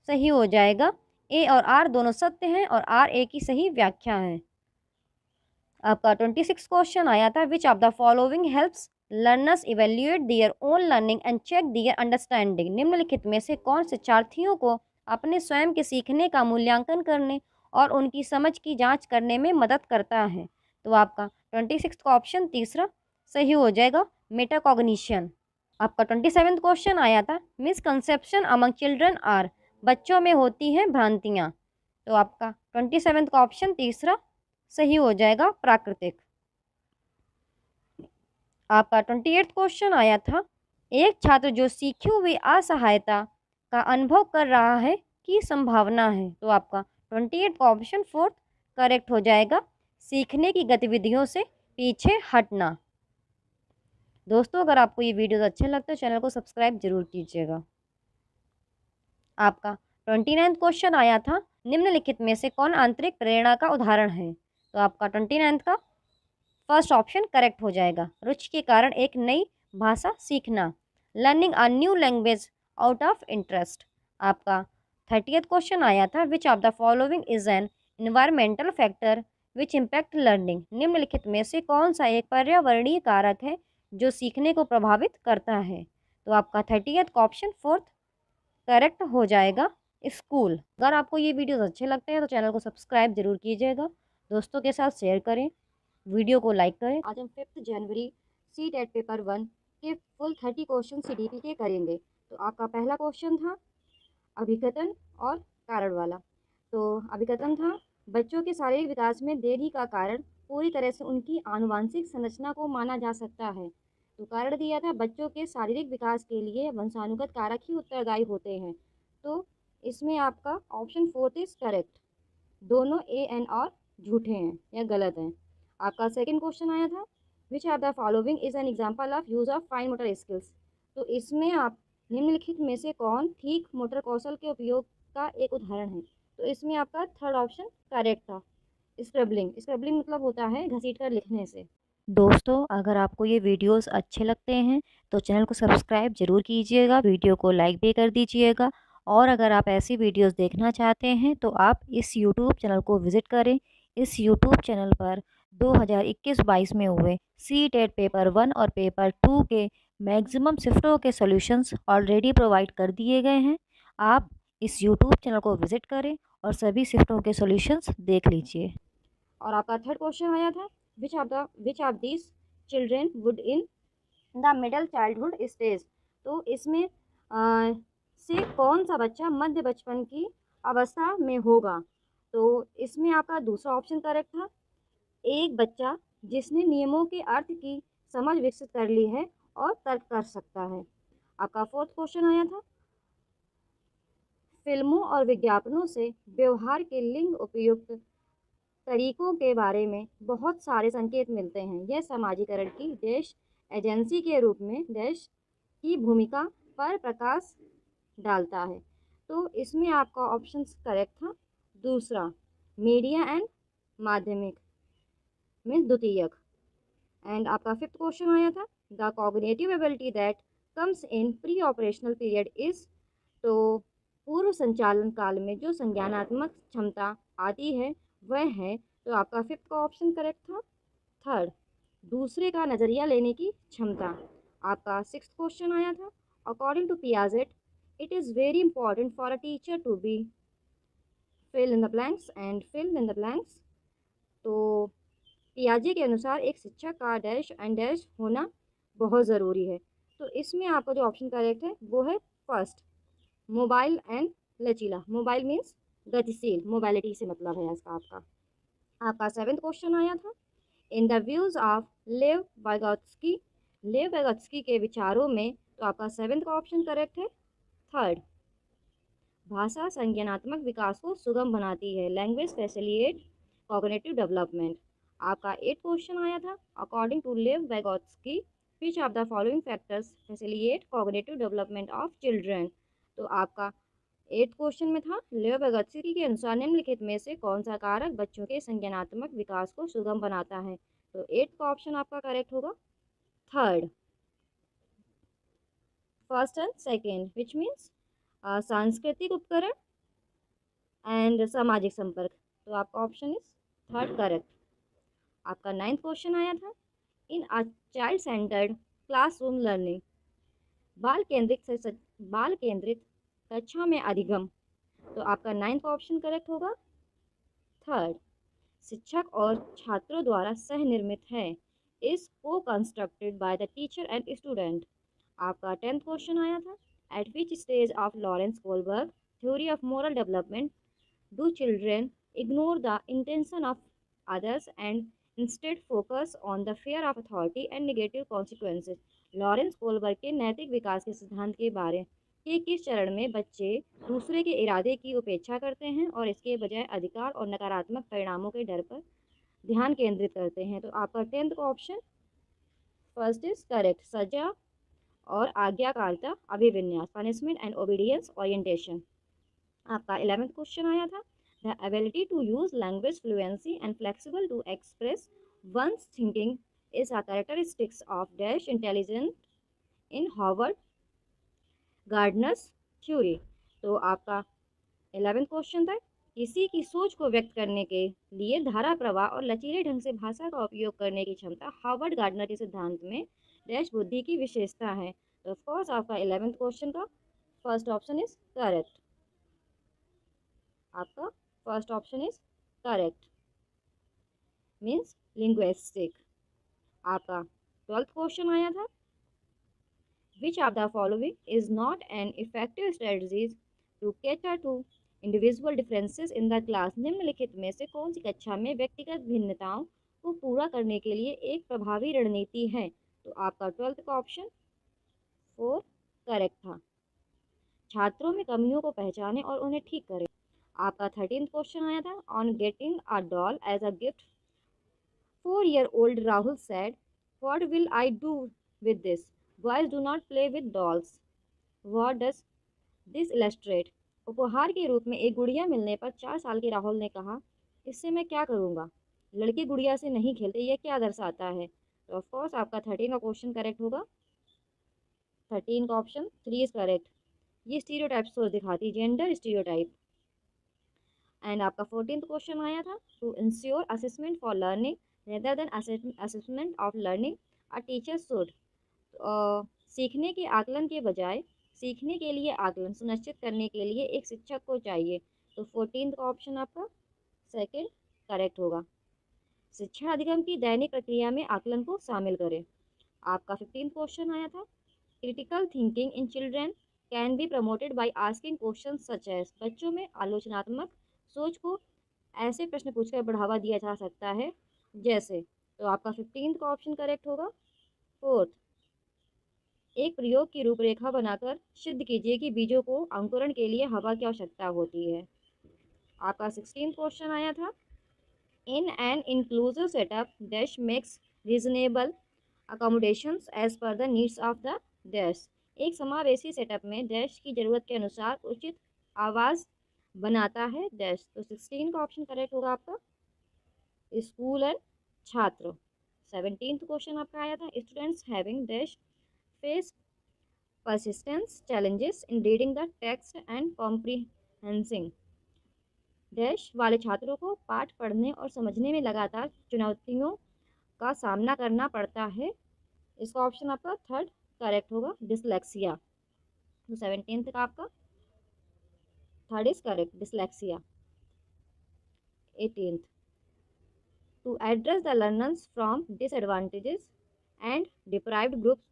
सही हो जाएगा। ए और आर दोनों सत्य हैं और आर ए की सही व्याख्या है। आपका 26 क्वेश्चन आया था, which of the following helps learners evaluate their own learning and check their understanding. निम्नलिखित में से कौन शिक्षार्थियों को अपने स्वयं के सीखने का मूल्यांकन करने और उनकी समझ की जांच करने में मदद करता है? तो आपका 26 का ऑप्शन तीसरा सही हो जाएगा, मेटाकॉग्निशन। आपका 27 क्वेश्चन आया था, मिसकंसेप्शन अमंग चिल्ड्रन आर। बच्चों में होती हैं भ्रांतियाँ। तो आपका 27 का ऑप्शन तीसरा सही हो जाएगा, प्राकृतिक। आपका 28 क्वेश्चन आया था, एक छात्र जो सीखी हुई असहायता का अनुभव कर रहा है की संभावना है। तो आपका 28 का ऑप्शन फोर्थ करेक्ट हो जाएगा, सीखने की गतिविधियों से पीछे हटना। दोस्तों, अगर आपको ये वीडियोस अच्छे लगते हैं चैनल को सब्सक्राइब जरूर कीजिएगा। आपका 29 क्वेश्चन आया था, निम्नलिखित में से कौन आंतरिक प्रेरणा का उदाहरण है? तो आपका 29 का फर्स्ट ऑप्शन करेक्ट हो जाएगा, रुचि के कारण एक नई भाषा सीखना, learning a new language out of interest. आपका 30th क्वेश्चन आया था, which of the following is an environmental factor which impact learning. निम्नलिखित में से कौन सा एक पर्यावरणीय कारक है जो सीखने को प्रभावित करता है? तो आपका 30th का ऑप्शन फोर्थ करेक्ट हो जाएगा, स्कूल। अगर आपको ये वीडियोस अच्छे लगते हैं तो चैनल को सब्सक्राइब जरूर कीजिएगा, दोस्तों के साथ शेयर करें, वीडियो को लाइक करें। आज हम 5 जनवरी सी टेट पेपर 1 के फुल 30 क्वेश्चन CDP के करेंगे। तो आपका पहला क्वेश्चन था अभिकथन और कारण वाला। तो अभिकथन था, बच्चों के शारीरिक विकास में देरी का कारण पूरी तरह से उनकी आनुवांशिक संरचना को माना जा सकता है। तो कारण दिया था, बच्चों के शारीरिक विकास के लिए वंशानुगत कारक ही उत्तरदायी होते हैं। तो इसमें आपका ऑप्शन फोर्थ इज करेक्ट, दोनों ए एन और झूठे हैं या गलत हैं। आपका सेकंड क्वेश्चन आया था, which of the following is an example of use of fine motor skills. तो इसमें आप निम्नलिखित में से कौन ठीक मोटर कौशल के उपयोग का एक उदाहरण है? तो इसमें आपका थर्ड ऑप्शन करेक्ट था, स्क्रैबलिंग। स्क्रैबलिंग मतलब होता है घसीट कर लिखने से। दोस्तों, अगर आपको ये वीडियोस अच्छे लगते हैं तो चैनल को सब्सक्राइब जरूर कीजिएगा, वीडियो को लाइक भी कर दीजिएगा। और अगर आप ऐसी वीडियोस देखना चाहते हैं तो आप इस यूट्यूब चैनल को विज़िट करें। इस यूट्यूब चैनल पर 2021-22 में हुए सी टेट पेपर 1 और पेपर 2 के मैक्सिमम शिफ्टों के सॉल्यूशंस ऑलरेडी प्रोवाइड कर दिए गए हैं। आप इस यूट्यूब चैनल को विज़िट करें और सभी शिफ्टों के सॉल्यूशंस देख लीजिए। और आपका थर्ड क्वेश्चन आया था, which of this children would in the middle childhood stage. तो इसमें से कौन सा बच्चा मध्य बचपन की अवस्था में होगा? तो इसमें आपका दूसरा ऑप्शन करेक्ट था, एक बच्चा जिसने नियमों के अर्थ की समझ विकसित कर ली है और तर्क कर सकता है। आपका फोर्थ क्वेश्चन आया था, फिल्मों और विज्ञापनों से व्यवहार के लिंग उपयुक्त तरीकों के बारे में बहुत सारे संकेत मिलते हैं। यह समाजीकरण की देश एजेंसी के रूप में देश की भूमिका पर प्रकाश डालता है। तो इसमें आपका ऑप्शन करेक्ट था दूसरा, मीडिया एंड माध्यमिक मीन्स द्वितीयक। एंड आपका फिफ्थ क्वेश्चन आया था, the cognitive ability that comes in pre operational period is. तो पूर्व संचालन काल में जो संज्ञानात्मक क्षमता आती है वह है। तो आपका फिफ्थ का ऑप्शन करेक्ट था थर्ड, दूसरे का नज़रिया लेने की क्षमता। आपका सिक्स्थ क्वेश्चन आया था, according to Piaget it is very important for a teacher to be fill in the blanks and fill in the blanks. तो पियाजे के अनुसार एक शिक्षक का डैश एंड डैश होना बहुत ज़रूरी है। तो इसमें आपका जो ऑप्शन करेक्ट है वो है फर्स्ट, मोबाइल एंड लचीला। मोबाइल मीन्स गतिशील, मोबाइलिटी से मतलब है इसका। आपका सेवेंथ क्वेश्चन आया था, इन द व्यूज़ ऑफ लेव वाइगोत्स्की के विचारों में। तो आपका सेवेंथ का ऑप्शन करेक्ट है थर्ड, भाषा संज्ञानात्मक विकास को सुगम बनाती है, लैंग्वेज फैसिलिटेट कॉग्निटिव डेवलपमेंट। आपका एट क्वेश्चन आया था, according to Lev Vygotsky which of the following factors facilitate cognitive development of children. तो आपका 8th क्वेश्चन में था लेव बगत्सी के अनुसार निम्नलिखित में से कौन सा कारक बच्चों के संज्ञानात्मक विकास को सुगम बनाता है। तो 8th का ऑप्शन आपका करेक्ट होगा third, first and second, which means सांस्कृतिक उपकरण एंड सामाजिक संपर्क। तो आपका ऑप्शन इज थर्ड करेक्ट। आपका 9th क्वेश्चन आया था in a child centred classroom learning, बाल केंद्रित कक्षा में अधिगम। तो आपका 9th का ऑप्शन करेक्ट होगा थर्ड, शिक्षक और छात्रों द्वारा सह निर्मित है, इज को constructed by the teacher and student. आपका 10th क्वेश्चन आया था at which stage of Lawrence Kohlberg theory of moral development do children ignore the intention of others and instead focus on the fear of authority and negative consequences। Lawrence Kohlberg के नैतिक विकास के सिद्धांत के बारे के किस चरण में बच्चे दूसरे के इरादे की उपेक्षा करते हैं और इसके बजाय अधिकार और नकारात्मक परिणामों के डर पर ध्यान केंद्रित करते हैं। तो आपका 10th का ऑप्शन फर्स्ट इज करेक्ट, सजा और आज्ञाकारिता अभिविन्यास, पनिशमेंट एंड ओबीडियंस ओरिएंटेशन। आपका 11th क्वेश्चन आया था the ability to use language fluency and flexible to express one's thinking is a characteristics of dash intelligence in Howard Gardner's theory। तो आपका 11th question था किसी की सोच को व्यक्त करने के लिए धारा प्रवाह और लचीले ढंग से भाषा का उपयोग करने की क्षमता हार्वर्ड गार्डनर के सिद्धांत में डैश बुद्धि की विशेषता है। तो ऑफकोर्स आपका 11th क्वेश्चन का फर्स्ट ऑप्शन इज करेक्ट। आपका first option is correct means linguistic. आपका 12th क्वेश्चन आया था which of the following is not an effective strategies to cater to individual differences in the class. निम्नलिखित में से कौन सी कक्षा में व्यक्तिगत भिन्नताओं को पूरा करने के लिए एक प्रभावी रणनीति है। तो आपका 12th का ऑप्शन 4 करेक्ट था, छात्रों में कमियों को पहचाने और उन्हें ठीक करें। आपका 13th क्वेश्चन आया था on getting a doll as a gift 4-year-old Rahul said what will I do with this, boys do not play with dolls, what does this illustrate. उपहार के रूप में एक गुड़िया मिलने पर 4 साल के राहुल ने कहा इससे मैं क्या करूँगा, लड़के गुड़िया से नहीं खेलते, यह क्या दर्शाता है। तो ऑफकोर्स आपका 13 का क्वेश्चन करेक्ट होगा, 13 का ऑप्शन 3 इज करेक्ट। ये स्टीरियोटाइप सोच दिखाती, जेंडर स्टीरियोटाइप। एंड आपका 14th क्वेश्चन आया था to ensure assessment for learning rather than assessment of learning a teacher should. सीखने के आकलन के बजाय सीखने के लिए आकलन सुनिश्चित करने के लिए एक शिक्षक को चाहिए। तो 14th का ऑप्शन आपका सेकंड करेक्ट होगा, शिक्षा अधिगम की दैनिक प्रक्रिया में आकलन को शामिल करें। आपका 15th क्वेश्चन आया था critical thinking in children can be promoted by asking question such as. बच्चों में आलोचनात्मक सोच को ऐसे प्रश्न पूछकर बढ़ावा दिया जा सकता है जैसे। तो आपका 15th का ऑप्शन करेक्ट होगा फोर्थ, एक प्रयोग की रूपरेखा बनाकर सिद्ध कीजिए कि बीजों को अंकुरण के लिए हवा की आवश्यकता होती है। आपका 16th क्वेश्चन आया था in an inclusive setup dash makes reasonable accommodations as per the needs of the dash. एक समावेशी सेटअप में डैश की जरूरत के अनुसार उचित आवाज़ बनाता है डैश। तो 16 का ऑप्शन करेक्ट होगा आपका स्कूल एंड छात्र। 17th क्वेश्चन आपका आया था students having dash face persistence challenges in reading the text and comprehending dash वाले छात्रों को पाठ पढ़ने और समझने में लगातार चुनौतियों का सामना करना पड़ता है। इसका ऑप्शन आपका थर्ड करेक्ट होगा डिसलेक्सिया। तो 17th का आपका third is correct dyslexia. 18th to address the learners from disadvantages and deprived groups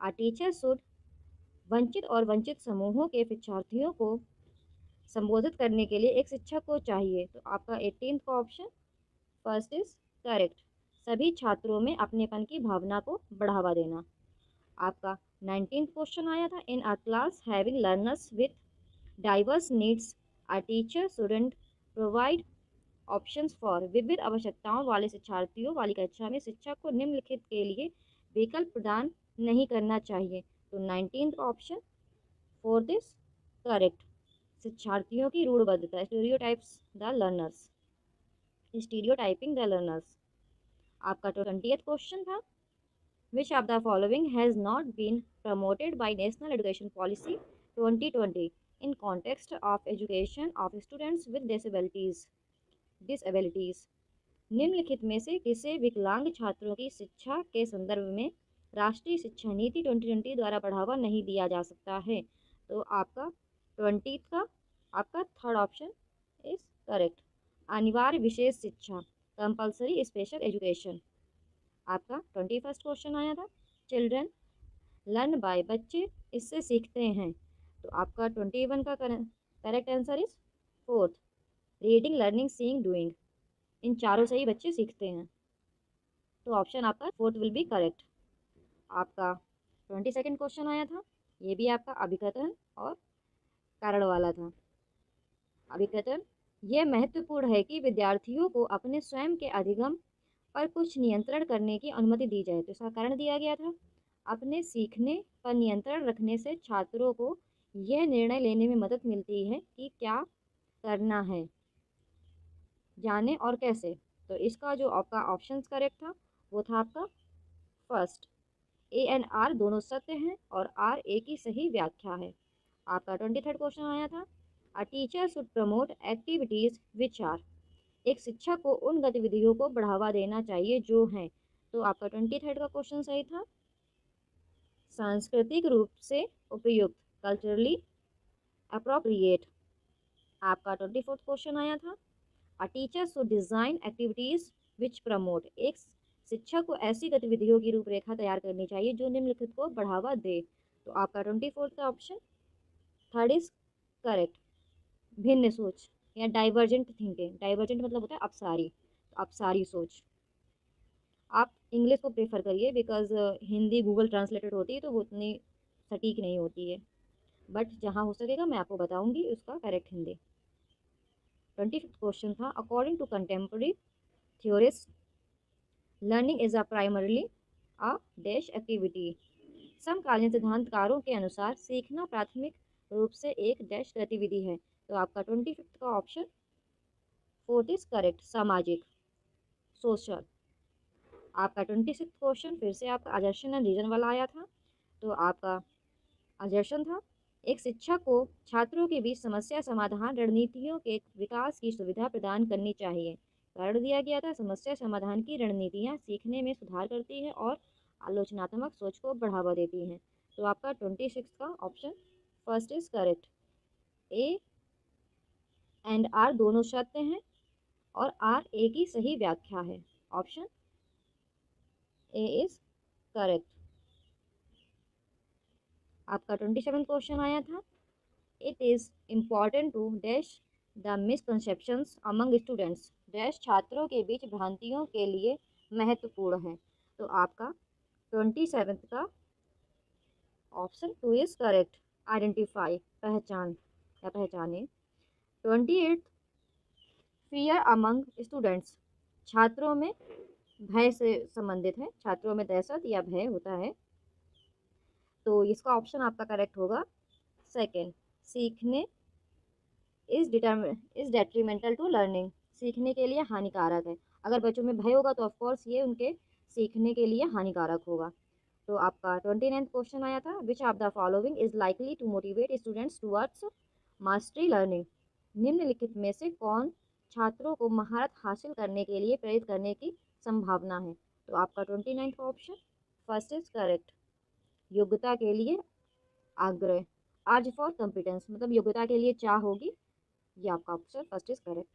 a teacher should वंचित और वंचित समूहों के शिक्षार्थियों को संबोधित करने के लिए एक शिक्षक को चाहिए। तो आपका 18th का ऑप्शन फर्स्ट इज करेक्ट, सभी छात्रों में अपनेपन की भावना को बढ़ावा देना। आपका 19th क्वेश्चन आया था in a class having learners with diverse needs a teacher student provide options for. विविध आवश्यकताओं वाले शिक्षार्थियों वाली कक्षा में शिक्षक को निम्नलिखित के लिए विकल्प प्रदान नहीं करना चाहिए। तो 19th option fourth is correct, शिक्षार्थियों की रूढ़बद्धता, stereotypes the learners, stereotyping the learners. आपका 20th क्वेश्चन था, which of the following has not been promoted by national education policy 2020 in context of education of students with disabilities. निम्नलिखित में से किसे विकलांग छात्रों की शिक्षा के संदर्भ में राष्ट्रीय शिक्षा नीति 2020 द्वारा बढ़ावा नहीं दिया जा सकता है? तो आपका 20 का आपका थर्ड ऑप्शन इज करेक्ट, अनिवार्य विशेष शिक्षा, कंपल्सरी स्पेशल एजुकेशन। आपका 21st क्वेश्चन आया था, चिल्ड्रन लर्न बाय, बच्चे इससे सीखते हैं। तो आपका 21 का correct answer is fourth, reading learning seeing doing. इन चारों से ही बच्चे सीखते हैं, तो ऑप्शन आपका फोर्थ विल बी करेक्ट। आपका 22nd क्वेश्चन आया था, ये भी आपका अभिकथन और कारण वाला था। अभिकथन, यह महत्वपूर्ण है कि विद्यार्थियों को अपने स्वयं के अधिगम पर कुछ नियंत्रण करने की अनुमति दी जाए। तो इसका कारण दिया गया था, अपने सीखने पर नियंत्रण रखने से छात्रों को यह निर्णय लेने में मदद मिलती है कि क्या करना है, जाने और कैसे। तो इसका जो आपका ऑप्शन करेक्ट था वो था आपका फर्स्ट, ए एंड आर दोनों सत्य हैं और आर ए की सही व्याख्या है। आपका 23rd क्वेश्चन आया था, a teacher should promote activities which are, एक शिक्षक को उन गतिविधियों को बढ़ावा देना चाहिए जो हैं। तो आपका 23rd का क्वेश्चन सही था, सांस्कृतिक रूप से उपयुक्त, कल्चरली अप्रोप्रिएट। आपका 24th क्वेश्चन आया था, a teacher should design activities which promote, एक शिक्षक को ऐसी गतिविधियों की रूपरेखा तैयार करनी चाहिए जो निम्नलिखित को बढ़ावा दे। तो आपका 24th का ऑप्शन थर्ड इज करेक्ट, भिन्न सोच या डाइवर्जेंट थिंकिंग। डाइवर्जेंट मतलब होता है अपसारी, तो अपसारी सोच। आप इंग्लिश को प्रेफर करिए बिकॉज हिंदी गूगल ट्रांसलेटेड होती है तो वो उतनी सटीक नहीं होती है, बट जहाँ हो सकेगा मैं आपको बताऊंगी उसका करेक्ट हिंदी। 25th क्वेश्चन था, according to contemporary theorist learning is a primarily a dash activity, समकालीन सिद्धांतकारों के अनुसार सीखना प्राथमिक रूप से एक डैश गतिविधि है। तो आपका 25th का ऑप्शन फोर्थ इज करेक्ट, सामाजिक, सोशल। आपका 26th क्वेश्चन फिर से आपका अजर्शन एंड रीजन वाला आया था। तो आपका अजर्शन था, एक शिक्षक को छात्रों के बीच समस्या समाधान रणनीतियों के विकास की सुविधा प्रदान करनी चाहिए। कारण दिया गया था, समस्या समाधान की रणनीतियाँ सीखने में सुधार करती है और आलोचनात्मक सोच को बढ़ावा देती हैं। तो आपका 26 का option first is correct, A and R दोनों सत्य हैं और आर ए की सही व्याख्या है। Option A is correct. आपका 27 क्वेश्चन आया था, it is important to dash the misconceptions among students, dash छात्रों के बीच भ्रांतियों के लिए महत्वपूर्ण है। तो आपका 27 का option two is correct, identify, पहचान या पहचाने। 28 फियर अमंग स्टूडेंट्स, छात्रों में भय से संबंधित है, छात्रों में दहशत या भय होता है। तो इसका ऑप्शन आपका करेक्ट होगा सेकेंड, सीखने इज डेट्रीमेंटल टू लर्निंग, सीखने के लिए हानिकारक है। अगर बच्चों में भय होगा तो ऑफकोर्स ये उनके सीखने के लिए हानिकारक होगा। तो आपका 29th क्वेश्चन आया था, which of the following is likely to motivate students towards mastery learning, निम्नलिखित में से कौन छात्रों को महारत हासिल करने के लिए प्रेरित करने की संभावना है। तो आपका 29th का ऑप्शन फर्स्ट इज करेक्ट, योग्यता के लिए आग्रह, आज फॉर कॉम्पिटेंस मतलब योग्यता के लिए चाह होगी, ये आपका option first is correct.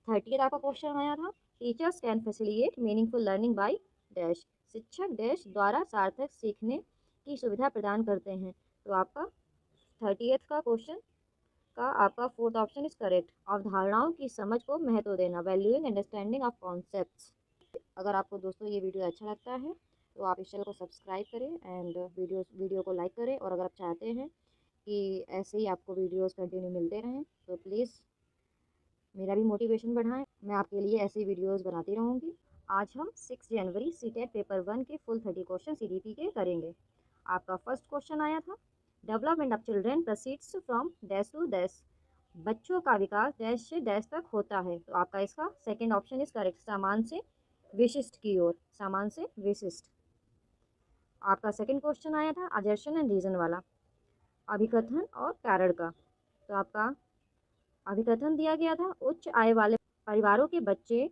30th आपका क्वेश्चन आया था, teachers can facilitate meaningful learning by dash, शिक्षक डैश द्वारा सार्थक सीखने की सुविधा प्रदान करते हैं। तो आपका 30th का क्वेश्चन का आपका फोर्थ ऑप्शन इज करेक्ट, अवधारणाओं की समझ को महत्व देना, वैल्यूइंग अंडरस्टैंडिंग ऑफ कॉन्सेप्ट्स। अगर आपको दोस्तों ये वीडियो अच्छा लगता है तो आप इस चैनल को सब्सक्राइब करें एंड वीडियो को लाइक करें, और अगर आप चाहते हैं कि ऐसे ही आपको वीडियोस कंटिन्यू मिलते रहें तो प्लीज़ मेरा भी मोटिवेशन बढ़ाएं, मैं आपके लिए ऐसी वीडियोस बनाती रहूँगी। आज हम 6 जनवरी सीटेट पेपर 1 के फुल 30 क्वेश्चन सीडीपी के करेंगे। आपका फर्स्ट क्वेश्चन आया था, development of children proceeds from dash to dash, बच्चों का विकास डैश से डैश तक होता है। तो आपका इसका सेकंड ऑप्शन इज करेक्ट, सामान से विशिष्ट की ओर, सामान से विशिष्ट। आपका सेकंड क्वेश्चन आया था अजर्शन एंड रीजन वाला, अभिकथन और कारण का। तो आपका अभिकथन दिया गया था, उच्च आय वाले परिवारों के बच्चे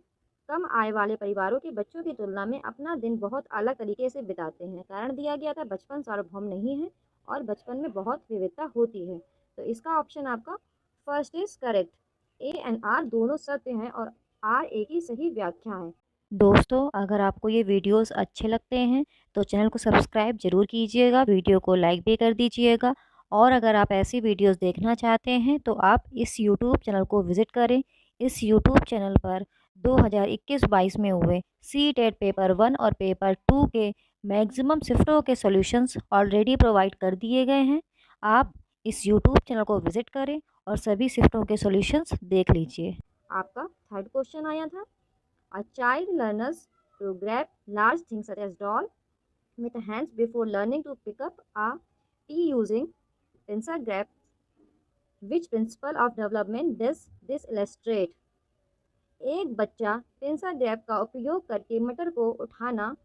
कम आय वाले परिवारों के बच्चों की तुलना में अपना दिन बहुत अलग तरीके से बिताते हैं। कारण दिया गया था, बचपन सार्वभौम नहीं है और बचपन में बहुत विविधता होती है। तो इसका ऑप्शन आपका first is correct, A and R दोनों सत्य हैं और आर ए की सही व्याख्या है। दोस्तों, अगर आपको ये वीडियोस अच्छे लगते हैं तो चैनल को सब्सक्राइब जरूर कीजिएगा, वीडियो को लाइक भी कर दीजिएगा। और अगर आप ऐसी वीडियोस देखना चाहते हैं तो आप इस यूट्यूब चैनल को विज़िट करें। इस यूट्यूब चैनल पर 2021-22 में हुए सी-टेट पेपर 1 और पेपर 2 के मैक्सिमम शिफ्टों के सॉल्यूशंस ऑलरेडी प्रोवाइड कर दिए गए हैं। आप इस यूट्यूब चैनल को विज़िट करें और सभी शिफ्टों के सॉल्यूशंस देख लीजिए। आपका थर्ड क्वेश्चन आया था, a child learns to grab large things such as doll with hands before learning to pick up a tea using pencil grab. Which principle of development does this illustrate? एक बच्चा pencil grab का उपयोग करके मटर को उठाना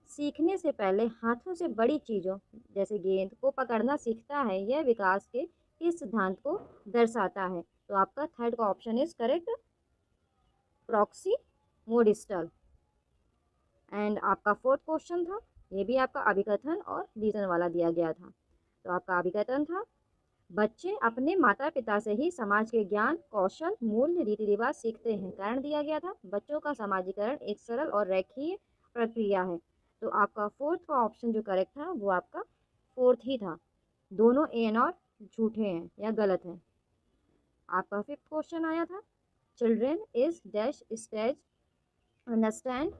सीखने से पहले हाथों से बड़ी चीज़ों जैसे गेंद को पकड़ना सीखता है। यह विकास के किस सिद्धांत को दर्शाता है? तो आपका थर्ड का option is correct, proximodistal. And आपका फोर्थ क्वेश्चन था, ये भी आपका अभिकथन और रीजन वाला दिया गया था। तो आपका अभिकथन था, बच्चे अपने माता पिता से ही समाज के ज्ञान कौशल मूल्य रीति रिवाज सीखते हैं। कारण दिया गया था, बच्चों का समाजीकरण एक सरल और रेखीय प्रक्रिया है। तो आपका फोर्थ का ऑप्शन जो करेक्ट था वो आपका फोर्थ ही था। दोनों एन और झूठे हैं या गलत हैं। आपका फिफ्थ क्वेश्चन आया था, children is dash stage understand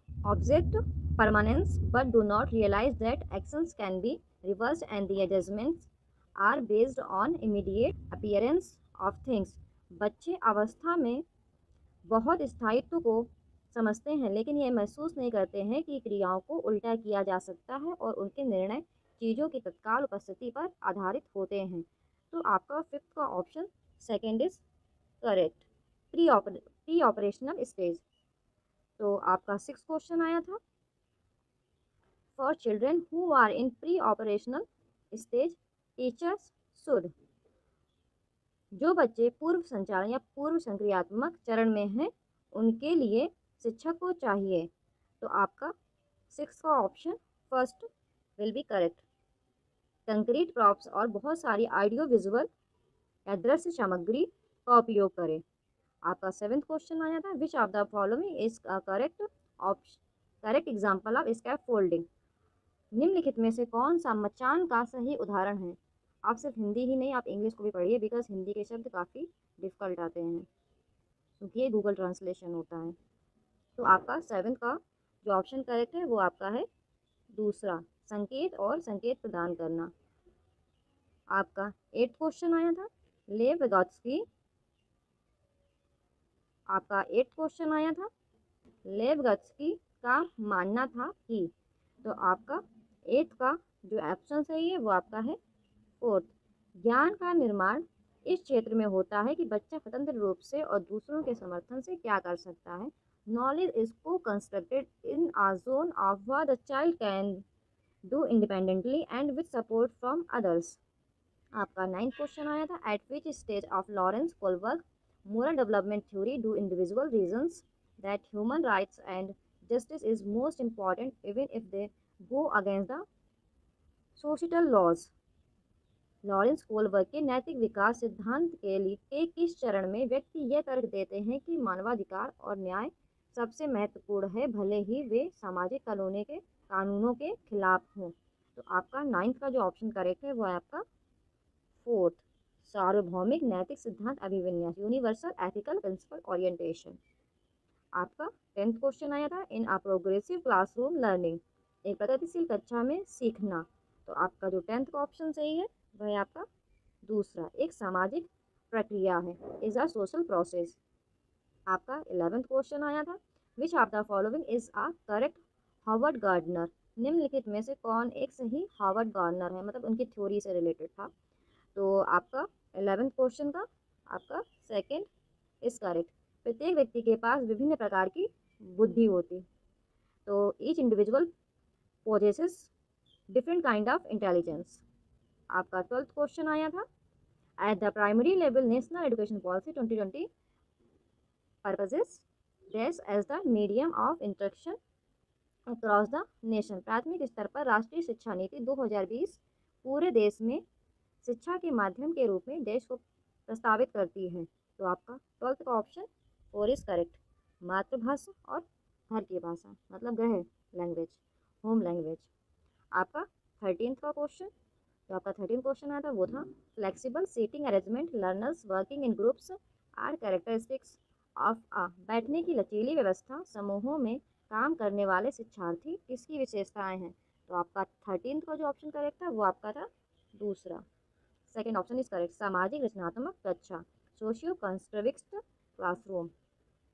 object permanence but do not realize that actions can be reversed and the adjustments are based on immediate appearance of things। बच्चे अवस्था में बहुत स्थायित्व को समझते हैं लेकिन ये महसूस नहीं करते हैं कि क्रियाओं को उल्टा किया जा सकता है और उनके निर्णय चीज़ों की तत्काल उपस्थिति पर आधारित होते हैं। तो आपका फिफ्थ का option second is correct, pre operational stage. तो आपका सिक्स क्वेश्चन आया था, for children who are in pre operational stage teachers should. जो बच्चे पूर्व संचालन या पूर्व संक्रियात्मक चरण में हैं उनके लिए शिक्षक को चाहिए। तो आपका सिक्स का option first will be correct. Concrete props और बहुत सारी ऑडियो विजुअल या दृश्य सामग्री का उपयोग करें। आपका सेवेंथ क्वेश्चन आया था, which of the following is correct example of scaffolding. निम्नलिखित में से कौन सा मचान का सही उदाहरण है? आप सिर्फ हिंदी ही नहीं, आप इंग्लिश को भी पढ़िए, बिकॉज हिंदी के शब्द काफ़ी डिफिकल्ट आते हैं क्योंकि ये गूगल ट्रांसलेशन होता है। तो आपका सेवेंथ का जो ऑप्शन करेक्ट है वो आपका है दूसरा, संकेत और संकेत प्रदान करना। आपका एट्थ क्वेश्चन आया था, लेव विगोत्स्की। आपका एट्थ क्वेश्चन आया था, लेव विगोत्स्की का मानना था कि। तो आपका एट्थ का जो ऑप्शन सही है वो आपका है फोर्थ। ज्ञान का निर्माण इस क्षेत्र में होता है कि बच्चा स्वतंत्र रूप से और दूसरों के समर्थन से क्या कर सकता है। नॉलेज इज को constructed in a zone of what the child can do independently and with support from others. आपका नाइन्थ क्वेश्चन आया था, at which stage of Lawrence Kohlberg moral development theory do individual reasons that human rights and justice is most important even if they go against the societal laws। Lawrence Kohlberg के नैतिक विकास सिद्धांत के किस चरण में व्यक्ति यह तर्क देते हैं कि मानवाधिकार और न्याय सबसे महत्वपूर्ण है भले ही वे सामाजिक कानूनों के खिलाफ हों। तो आपका नाइन्थ का जो ऑप्शन करेक्ट है वो है आपका फोर्थ, सार्वभौमिक नैतिक सिद्धांत अभिविन्यास, यूनिवर्सल एथिकल प्रिंसिपल ओरिएंटेशन। आपका टेंथ क्वेश्चन आया था, in a progressive classroom learning, एक प्रगतिशील कक्षा में सीखना। तो आपका जो टेंथ का ऑप्शन सही है वह आपका दूसरा, एक सामाजिक प्रक्रिया है, इज अ सोशल प्रोसेस। आपका 11th क्वेश्चन आया था, which of the following is a correct Harvard gardener. निम्नलिखित में से कौन एक सही हार्वर्ड गार्नर है, मतलब उनकी थ्योरी से रिलेटेड था। तो आपका 11th क्वेश्चन का आपका सेकंड इज करेक्ट। प्रत्येक व्यक्ति के पास विभिन्न प्रकार की बुद्धि होती, तो each individual possesses different kind of intelligence. आपका 12th क्वेश्चन आया था, at the primary level national education policy 2020 purposes dash as the medium of instruction across the nation. प्राथमिक स्तर पर राष्ट्रीय शिक्षा नीति 2020 पूरे देश में शिक्षा के माध्यम के रूप में देश को प्रस्तावित करती है। तो आपका 12th का ऑप्शन 4 इज करेक्ट। मातृभाषा और घर की भाषा, मतलब गृह लैंग्वेज, होम लैंग्वेज। आपका 13th का क्वेश्चन, जो आपका 13th क्वेश्चन आया था वो था, flexible seating arrangement learners working in groups are characteristics of a. बैठने की लचीली व्यवस्था समूहों में काम करने वाले शिक्षार्थी किसकी विशेषताएं हैं। तो आपका 13th का जो ऑप्शन करेक्ट था वो आपका था दूसरा, सेकेंड ऑप्शन इज करेक्ट, सामाजिक रचनात्मक कक्षा, सोशियो कंस्ट्रक्टिव क्लासरूम।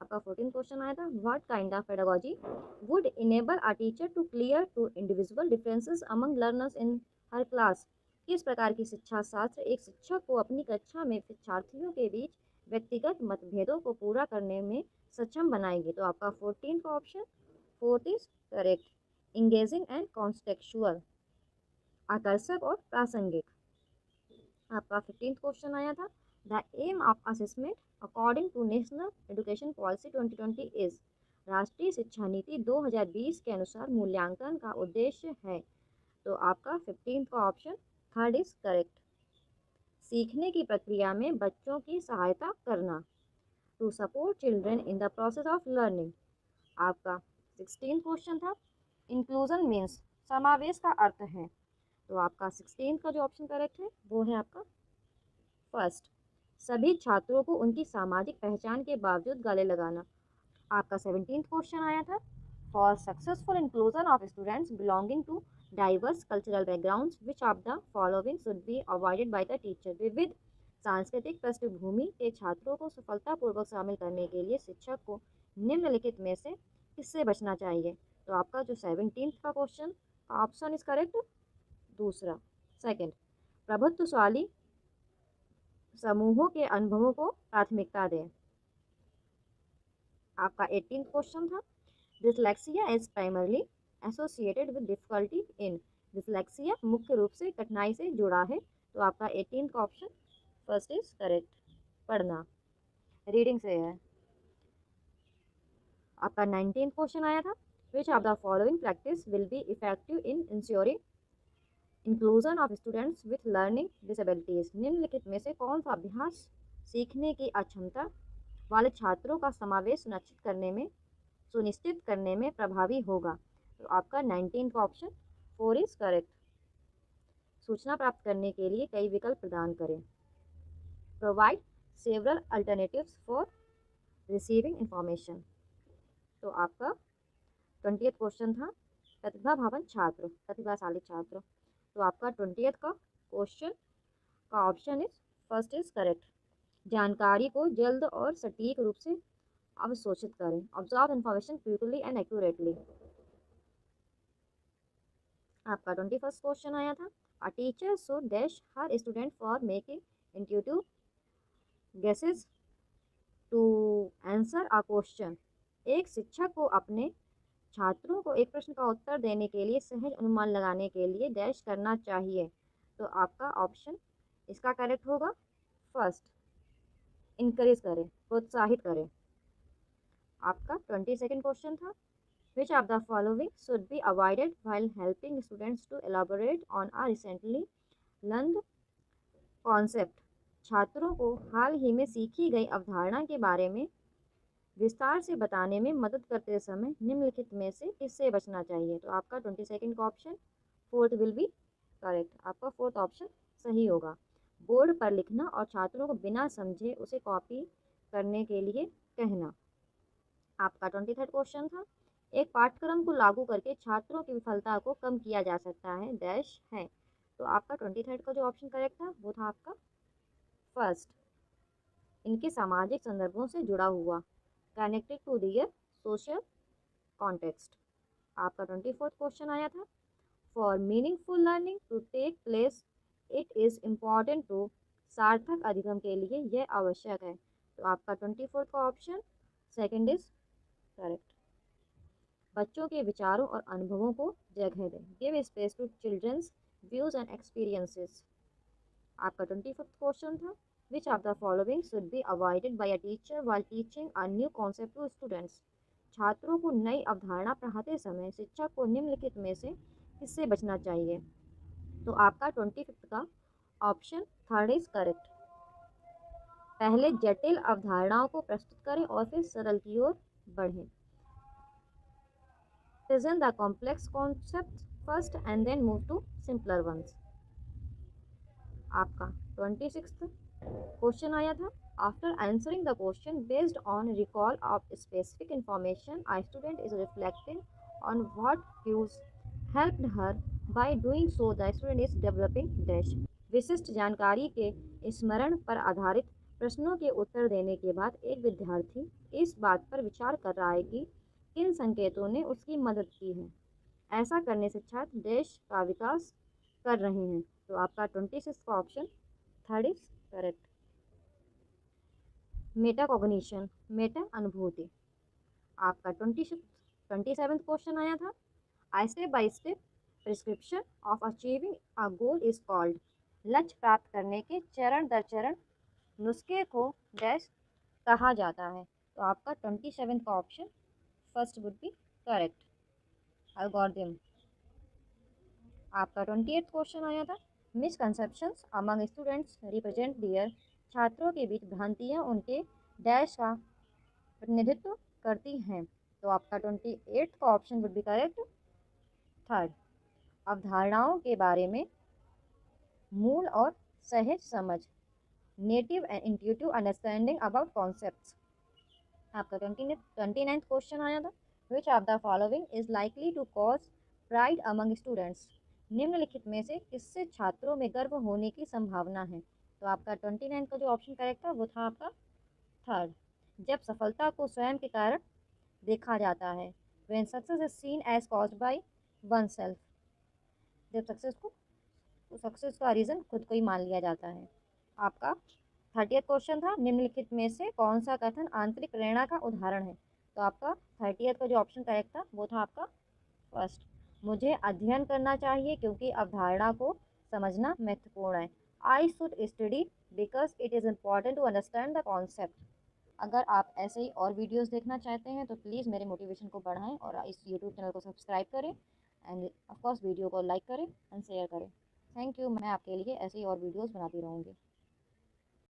आपका 14th क्वेश्चन आया था, what kind of pedagogy would enable a teacher to clear to individual differences among learners in her class. किस प्रकार की शिक्षा शास्त्र एक शिक्षक को अपनी कक्षा में शिक्षार्थियों के बीच व्यक्तिगत मतभेदों को पूरा करने में सक्षम बनाएगी। तो आपका 14th का option 4 is correct, engaging and contextual, आकर्षक और प्रासंगिक। आपका 15th क्वेश्चन आया था, the aim of assessment according to national education policy 2020 is. राष्ट्रीय शिक्षा नीति 2020 के अनुसार मूल्यांकन का उद्देश्य है। तो आपका 15th का ऑप्शन थर्ड इज करेक्ट, सीखने की प्रक्रिया में बच्चों की सहायता करना, to support children in the process of learning. आपका 16th क्वेश्चन था, इंक्लूजन मीन्स समावेश का अर्थ है। तो आपका 16th का जो ऑप्शन करेक्ट है वो है आपका फर्स्ट, सभी छात्रों को उनकी सामाजिक पहचान के बावजूद गले लगाना। आपका 17th क्वेश्चन आया था, for successful inclusion of students belonging to diverse cultural backgrounds which of the following should be avoided by the teacher. विविध सांस्कृतिक पृष्ठभूमि के छात्रों को सफलतापूर्वक शामिल करने के लिए शिक्षक को निम्नलिखित में से किससे बचना चाहिए। तो आपका जो 17th का क्वेश्चन का ऑप्शन इज करेक्ट दूसरा, सेकंड, प्रभुत्वशाली समूहों के अनुभवों को प्राथमिकता दें। आपका 18th क्वेश्चन था, dyslexia is primarily associated with difficulty in. Dyslexia मुख्य रूप से कठिनाई से जुड़ा है। तो आपका 18th का ऑप्शन फर्स्ट इज करेक्ट, पढ़ना, रीडिंग से है। आपका 19th क्वेश्चन आया था, which of the following practice will be effective in ensuring inclusion of students with learning disabilities. निम्नलिखित में से कौन सा अभ्यास सीखने की अक्षमता वाले छात्रों का समावेश सुनिश्चित करने में प्रभावी होगा। तो आपका 19 का ऑप्शन 4 इज करेक्ट, सूचना प्राप्त करने के लिए कई विकल्प प्रदान करें, provide several alternatives for receiving information. तो आपका 20th क्वेश्चन था, प्रतिभाशाली छात्र। तो आपका 20th का क्वेश्चन का option is first is correct, जानकारी को जल्द और सटीक रूप से अवशोषित करें, observe information quickly and accurately. आपका 21st क्वेश्चन आया था, a teacher should dash her student for making intuitive guesses to answer a question. एक शिक्षक को अपने छात्रों को एक प्रश्न का उत्तर देने के लिए सहज अनुमान लगाने के लिए डैश करना चाहिए। तो आपका ऑप्शन इसका करेक्ट होगा फर्स्ट, इनकरेज करें, प्रोत्साहित करें। आपका 22nd क्वेश्चन था, which of the following should be avoided while helping students to elaborate on a recently learned concept. छात्रों को हाल ही में सीखी गई अवधारणा के बारे में विस्तार से बताने में मदद करते समय निम्नलिखित में से किससे बचना चाहिए। तो आपका 22nd का option fourth will be correct, आपका फोर्थ ऑप्शन सही होगा, बोर्ड पर लिखना और छात्रों को बिना समझे उसे कॉपी करने के लिए कहना। आपका 23rd क्वेश्चन था, एक पाठ्यक्रम को लागू करके छात्रों की विफलता को कम किया जा सकता है डैश है। तो आपका 23rd का जो ऑप्शन करेक्ट था वो था आपका फर्स्ट, इनके सामाजिक संदर्भों से जुड़ा हुआ, connected to their social context. आपका 24th क्वेश्चन आया था, for meaningful learning to take place it is important to, सार्थक अधिगम के लिए यह आवश्यक है। तो आपका 24th का ऑप्शन सेकंड इज करेक्ट। बच्चों के विचारों और अनुभवों को जगह दें, give space to children's views and experiences. आपका 25th क्वेश्चन था, which of the following should be avoided by a teacher while teaching a new concept to students. छात्रों को नई अवधारणा पढ़ाते समय शिक्षक को निम्नलिखित में से किससे बचना चाहिए। तो आपका 25th का ऑप्शन थर्ड इज करेक्ट। पहले जटिल अवधारणाओं को प्रस्तुत करें और फिर सरल की ओर बढ़ें। Present the complex concepts first and then move to simpler ones। आपका 26th क्वेश्चन आया था, after answering the question based on recall of specific information a student is reflecting on what cues helped her, by doing so the student is developing dash। विशिष्ट जानकारी के स्मरण पर आधारित प्रश्नों के उत्तर देने के बाद एक विद्यार्थी इस बात पर विचार कर रहा है कि किन संकेतों ने उसकी मदद की है। ऐसा करने से छात्र देश का विकास कर रहे हैं। तो आपका 26 का option third is correct. Metacognition, Meta अनुभूति। आपका 27th क्वेश्चन आया था, आई step by step prescription of achieving a goal is called. लक्ष्य प्राप्त करने के चरण दर चरण नुस्खे को डैश कहा जाता है। तो आपका 27 का option first would be correct, algorithm. आपका 28th क्वेश्चन आया था, मिसकंसेप्शंस अमंग स्टूडेंट्स रिप्रेजेंट दियर। छात्रों के बीच भ्रांतियाँ उनके डैश का प्रतिनिधित्व करती हैं। तो आपका 28th का option would be correct, third, अवधारणाओं के बारे में मूल और सहज समझ, native and intuitive understanding about concepts. आपका 29th क्वेश्चन आया था, which of the following is likely to cause pride among students. निम्नलिखित में से किससे छात्रों में गर्व होने की संभावना है। तो आपका 29 का जो ऑप्शन करेक्ट था वो था आपका थर्ड, जब सफलता को स्वयं के कारण देखा जाता है, when success is seen as caused by oneself. जब सक्सेस का रीज़न खुद को ही मान लिया जाता है। आपका 30th क्वेश्चन था, निम्नलिखित में से कौन सा कथन आंतरिक प्रेरणा का उदाहरण है। तो आपका 30th का जो ऑप्शन करेक्ट था वो था आपका फर्स्ट, मुझे अध्ययन करना चाहिए क्योंकि अवधारणा को समझना महत्वपूर्ण है। I should study because it is important to understand the concept. अगर आप ऐसे ही और वीडियोस देखना चाहते हैं तो प्लीज़ मेरे मोटिवेशन को बढ़ाएं और इस यूट्यूब चैनल को सब्सक्राइब करें एंड ऑफकोर्स वीडियो को लाइक करें एंड शेयर करें। Thank you. मैं आपके लिए ऐसे ही और वीडियोस बनाती रहूँगी।